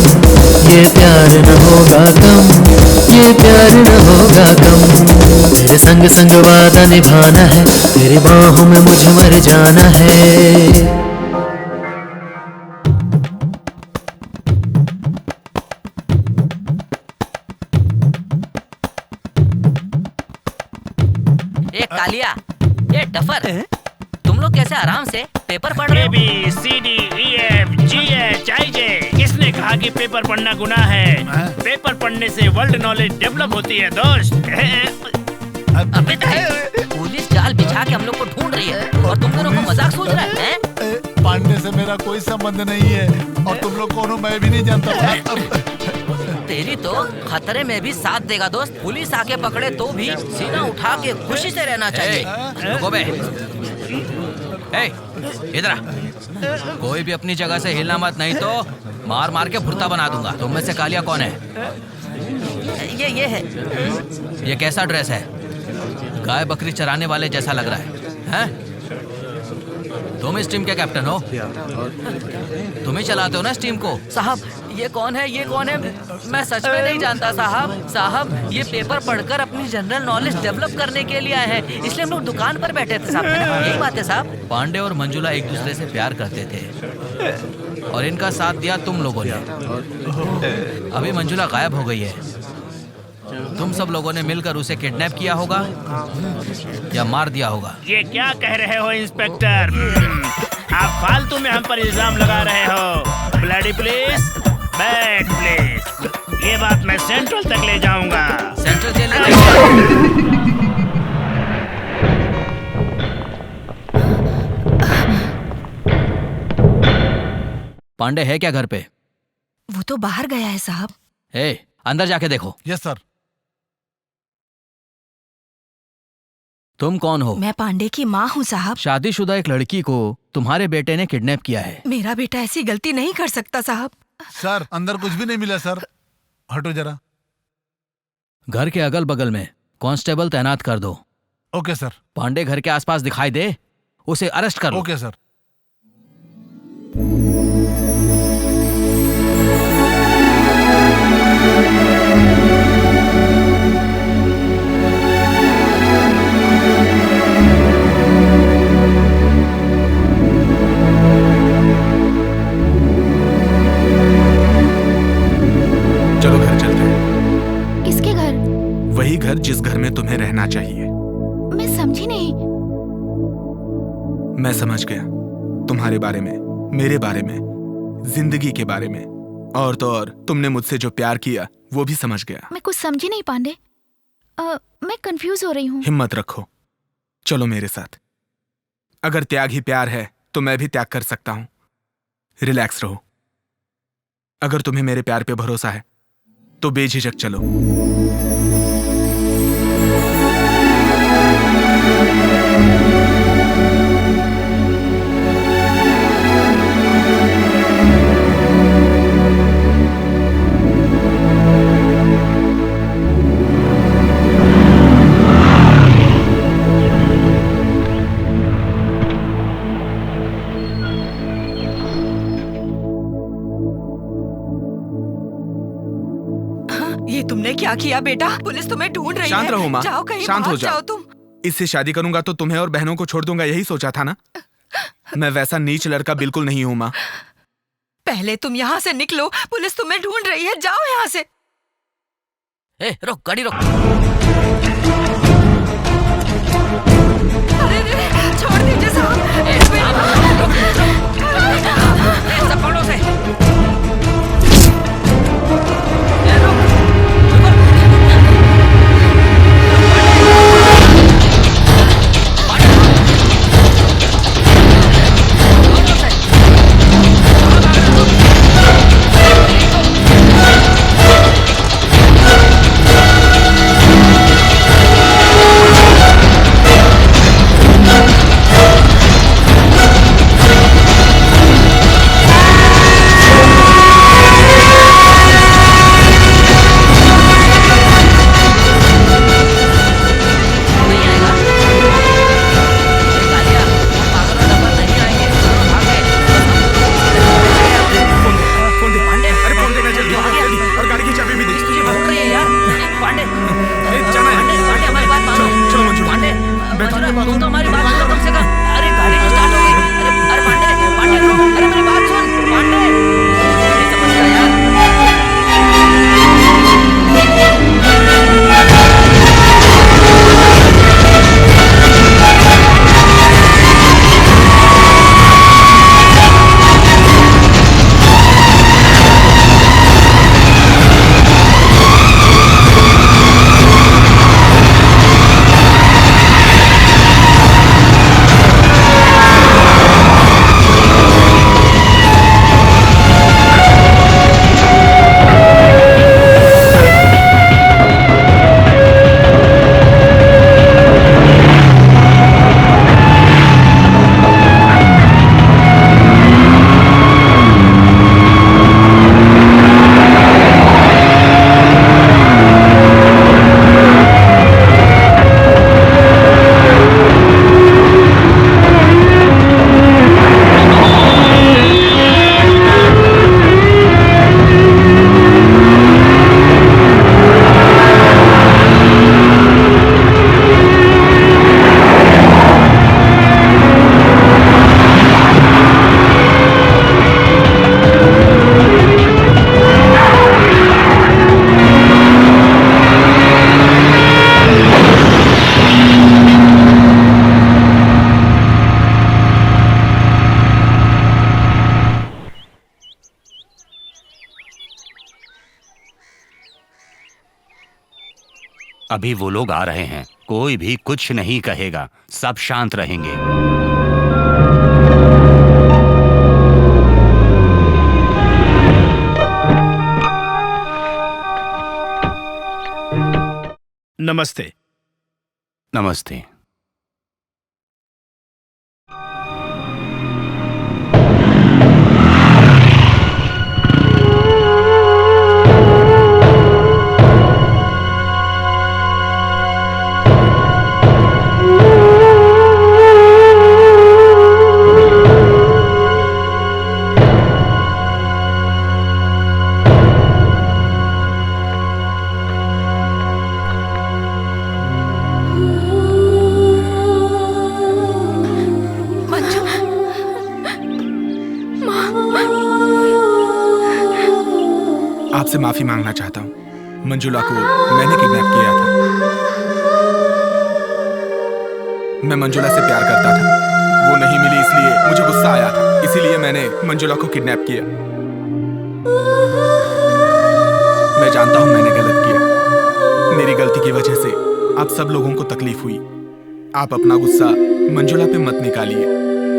S5: ये प्यार न होगा कम, ये प्यार न होगा कम। तेरे संग संग वादा निभाना है, तेरी बाहों में मुझे मर जाना है।
S3: कालिया, ये डफर, तुम लोग कैसे आराम से पेपर पढ़ रहे हो?
S10: ABCDEFGH किसने कहा कि पेपर पढ़ना गुनाह है? पेपर पढ़ने से वर्ल्ड नॉलेज डेवलप होती है दोस्त।
S3: अबे पुलिस जाल बिछा के हम लोग को ढूंढ रही है और तुम दोनों को मजाक सोच रहा है?
S2: पांडे से मेरा कोई संबंध नहीं है और तुम लोग कौन हो मैं भी नहीं जानता।
S3: तेरी तो खतरे में भी साथ देगा दोस्त। पुलिस आके पकड़े तो भी सीना उठा के खुशी से रहना चाहिए।
S12: रुको बे, इधर आ। कोई भी अपनी जगह से हिलना मत, नहीं तो मार मार के भुर्ता बना दूंगा। तुम में से कालिया कौन है?
S3: ये है।
S12: ये कैसा ड्रेस है? गाय बकरी चराने वाले जैसा लग रहा है, हैं? तुम इस टीम के कैप्टन हो? तुम ही चलाते हो ना इस टीम को?
S3: साहब ये कौन है, ये कौन है? मैं सच में नहीं जानता साहब। साहब ये पेपर पढ़कर अपनी जनरल नॉलेज डेवलप करने के लिए आए हैं, इसलिए हम लोग दुकान पर बैठे थे साहब। यही बात है साहब।
S12: पांडे और मंजुला एक दूसरे से प्यार करते थे और इनका साथ दिया तुम लोगों ने। अभी मंजुला गायब हो गई है। तुम सब लोगों ने मिलकर उसे किडनैप किया होगा या मार दिया होगा।
S10: ये क्या कह रहे हो इंस्पेक्टर? आप फालतू में हम पर इल्जाम लगा रहे हो। ब्लडी पुलिस, बैड पुलिस, ये बात मैं सेंट्रल तक ले जाऊंगा।
S12: सेंट्रल जेल ले पांडे है क्या घर पे?
S11: वो तो बाहर गया है साहब।
S12: अंदर जाके देखो।
S2: Yes sir.
S12: तुम कौन हो?
S11: मैं पांडे की माँ हूँ साहब।
S12: शादीशुदा एक लड़की को तुम्हारे बेटे ने किडनैप किया है।
S11: मेरा बेटा ऐसी गलती नहीं कर सकता साहब।
S2: सर अंदर कुछ भी नहीं मिला सर। हटो जरा।
S12: घर के अगल बगल में कांस्टेबल तैनात कर दो।
S2: Okay sir.
S12: पांडे घर के आसपास दिखाई दे, उसे अरेस्ट करो।
S2: Okay sir.
S9: चलो घर चलते हैं।
S7: किसके घर?
S9: वही घर जिस घर में तुम्हें रहना चाहिए।
S7: मैं समझी नहीं।
S9: मैं समझ गया तुम्हारे बारे में, मेरे बारे में, जिंदगी के बारे में, और तो और तुमने मुझसे जो प्यार किया वो भी समझ गया।
S7: मैं कुछ समझी नहीं पांडे। मैं कंफ्यूज हो रही हूँ।
S9: हिम्मत रखो, चलो मेरे साथ। अगर त्याग ही प्यार है तो मैं भी त्याग कर सकता हूं। रिलैक्स रहो। अगर तुम्हें मेरे प्यार पे भरोसा है तो बेझिझक चलो।
S11: ये तुमने क्या किया बेटा? पुलिस तुम्हें ढूंढ रही है।
S9: शांत रहो माँ,
S11: जाओ कहीं
S9: शांत हो
S11: भाग
S9: जाओ।
S11: तुम।
S9: इससे शादी करूंगा तो तुम्हें और बहनों को छोड़ दूंगा, यही सोचा था ना? मैं वैसा नीच लड़का बिल्कुल नहीं हूं माँ।
S11: पहले तुम यहाँ से निकलो, पुलिस तुम्हें ढूंढ रही है। जाओ यहाँ से।
S3: रोक, गाड़ी रोक।
S11: अरे छोड़ दीजिए साहब।
S3: सब पकड़ो से।
S1: अभी वो लोग आ रहे हैं। कोई भी कुछ नहीं कहेगा, सब शांत रहेंगे।
S10: नमस्ते।
S1: नमस्ते।
S9: आपसे माफी मांगना चाहता हूँ। मंजुला को मैंने किडनैप किया था। मैं मंजुला से प्यार करता था, वो नहीं मिली इसलिए मुझे गुस्सा आया था, इसीलिए मैंने मंजुला को किडनैप किया। मैं जानता हूँ मैंने गलत किया, मेरी गलती की वजह से आप सब लोगों को तकलीफ हुई। आप अपना गुस्सा मंजुला पे मत निकालिए,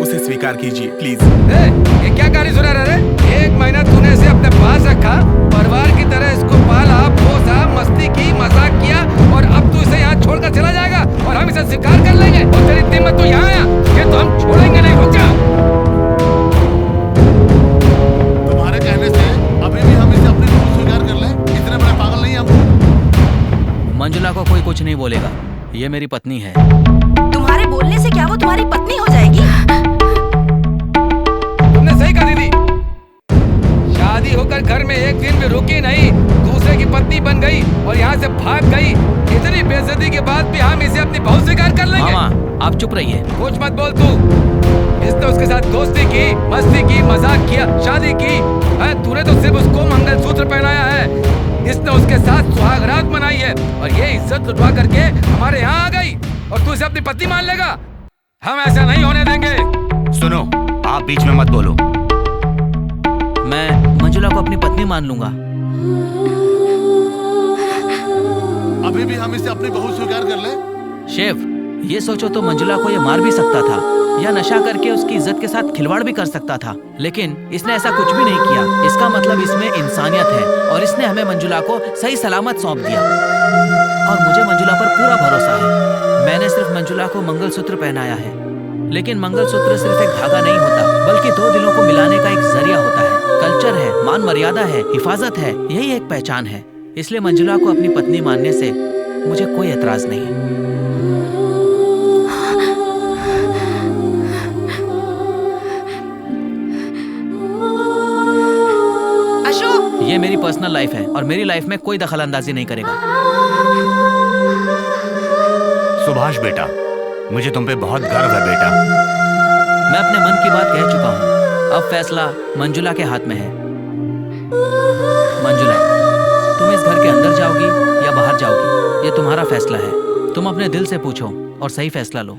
S9: उसे स्वीकार कीजिए प्लीज।
S4: ये क्या कहानी सुना रहा है? 1 महीना तूने इसे अपने पास रखा, परिवार की तरह इसको पाला, पोसा, मस्ती की, मजाक किया, और अब तू इसे यहाँ छोड़कर चला जाएगा और हम इसे स्वीकार कर लेंगे? और तेरी हिम्मत तो यहाँ आया, ये तो हम छोड़ेंगे नहीं। रुक जा।
S2: तुम्हारे कहने से अभी भी हम इसे अपनी भूल स्वीकार कर लें? इतने बड़े पागल नहीं हम।
S12: मंजुला को कोई कुछ नहीं बोलेगा, ये मेरी पत्नी है।
S11: तुम्हारे बोलने से क्या वो तुम्हारी पत्नी हो जाएगी?
S4: तुमने सही कहा दीदी, शादी होकर घर में एक दिन भी रुकी नहीं, दूसरे की पत्नी बन गई और यहाँ से भाग गई। इतनी बेइज्जती के बाद भी हम इसे अपनी बहू स्वीकार कर लेंगे?
S12: मामा आप चुप रहिए।
S4: कुछ मत बोल तू। इसने उसके साथ दोस्ती की, मस्ती की, मजाक किया, शादी की। तूने तो सिर्फ उसको मंगलसूत्र पहनाया है, इसने उसके साथ सुहागरात मनाई है और ये इज्जत लुटवा करके हमारे यहाँ आ गई और तू इसे अपनी पत्नी मान लेगा? हम ऐसा नहीं होने देंगे।
S1: सुनो, आप बीच में मत बोलो।
S12: मैं मंजुला को अपनी पत्नी मान लूंगा।
S2: अभी भी हम इसे अपनी बहू स्वीकार कर ले?
S12: शेफ, ये सोचो तो मंजुला को ये मार भी सकता था या नशा करके उसकी इज्जत के साथ खिलवाड़ भी कर सकता था, लेकिन इसने ऐसा कुछ भी नहीं किया। इसका मतलब इसमें इंसानियत है और इसने हमें मंजुला को सही सलामत सौंप दिया और मुझे मंजुला पर पूरा भरोसा है। मैंने सिर्फ मंजुला को मंगलसूत्र पहनाया है, लेकिन मंगलसूत्र सिर्फ एक धागा नहीं होता, बल्कि दो दिलों को मिलाने का एक जरिया होता है। कल्चर है, मान मर्यादा है, हिफाजत है, यही एक पहचान है। इसलिए मंजुला को अपनी पत्नी मानने से मुझे कोई एतराज नहीं। ये मेरी पर्सनल लाइफ है और मेरी लाइफ में कोई दखल अंदाजी नहीं करेगा।
S1: सुभाष बेटा, मुझे तुम पे बहुत गर्व है बेटा।
S12: मैं अपने मन की बात कह चुका हूँ, अब फैसला मंजुला के हाथ में है। मंजुला, तुम इस घर के अंदर जाओगी या बाहर जाओगी, ये तुम्हारा फैसला है। तुम अपने दिल से पूछो और सही फैसला लो।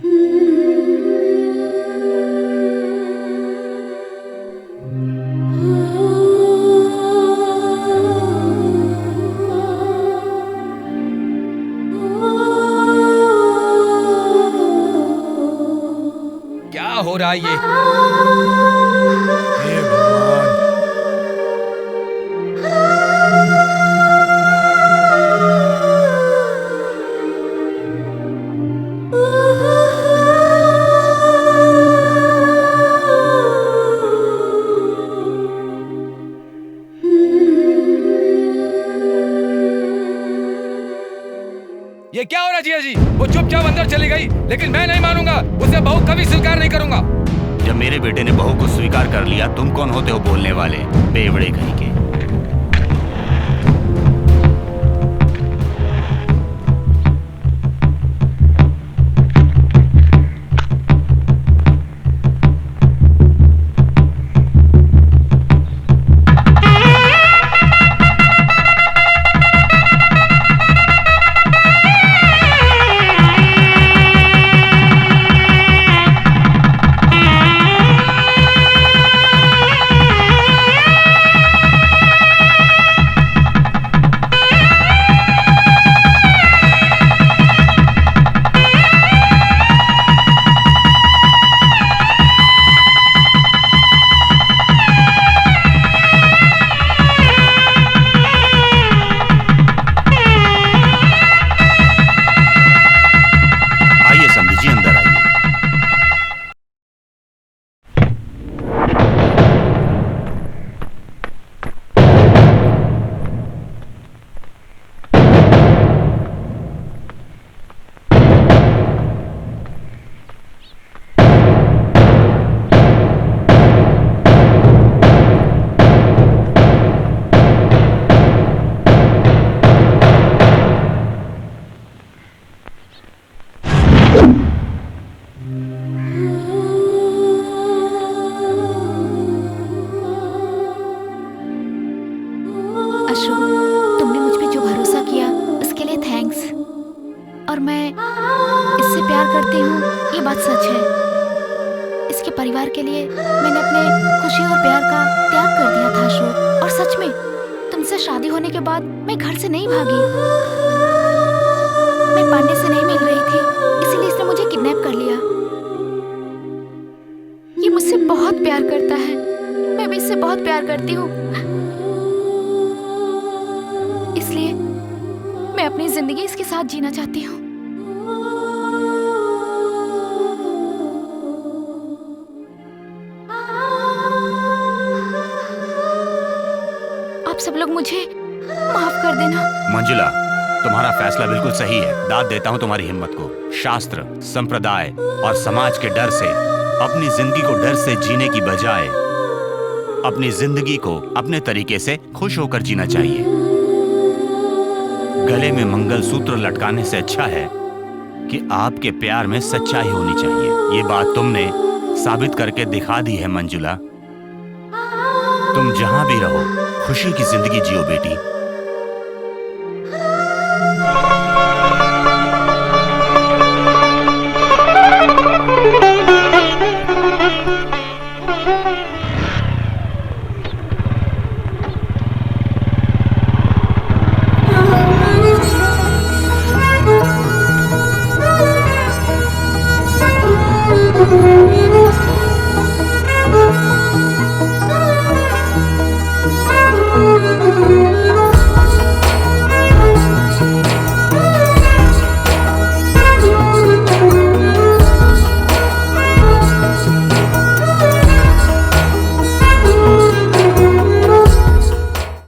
S4: हो रहा है ये?
S2: हे भगवान।
S4: ये क्या हो रहा जिया जी? वो चुपचाप अंदर चली गई, लेकिन मैं नहीं मानूंगा, उसे बहू कभी स्वीकार नहीं करूंगा।
S1: जब मेरे बेटे ने बहू को स्वीकार कर लिया, तुम कौन होते हो बोलने वाले बेवड़े कहीं के?
S7: बात सच है। इसके परिवार के लिए मैंने अपने खुशी और प्यार का त्याग कर दिया था अशोक। और सच में तुमसे शादी होने के बाद मैं घर से नहीं भागी। मैं पांडे से नहीं मिल रही थी, इसीलिए इसने मुझे किडनैप कर लिया। ये मुझसे बहुत प्यार करता है, मैं भी इससे बहुत प्यार करती हूँ। इसलिए मैं अपनी जिंदगी इसके साथ जीना चाहती हूँ। आप सब लोग मुझे माफ कर देना।
S1: मंजुला, तुम्हारा फैसला बिल्कुल सही है। दाद देता हूँ तुम्हारी हिम्मत को। शास्त्र, संप्रदाय और समाज के डर से अपनी जिंदगी को डर से जीने की बजाय अपनी जिंदगी को अपने तरीके से खुश होकर जीना चाहिए। गले में मंगलसूत्र लटकाने से अच्छा है कि आपके प्यार में सच्चाई होनी चाहिए। ये बात तुमने साबित करके दिखा दी है मंजुला। तुम जहां भी रहो खुशी की जिंदगी जियो बेटी।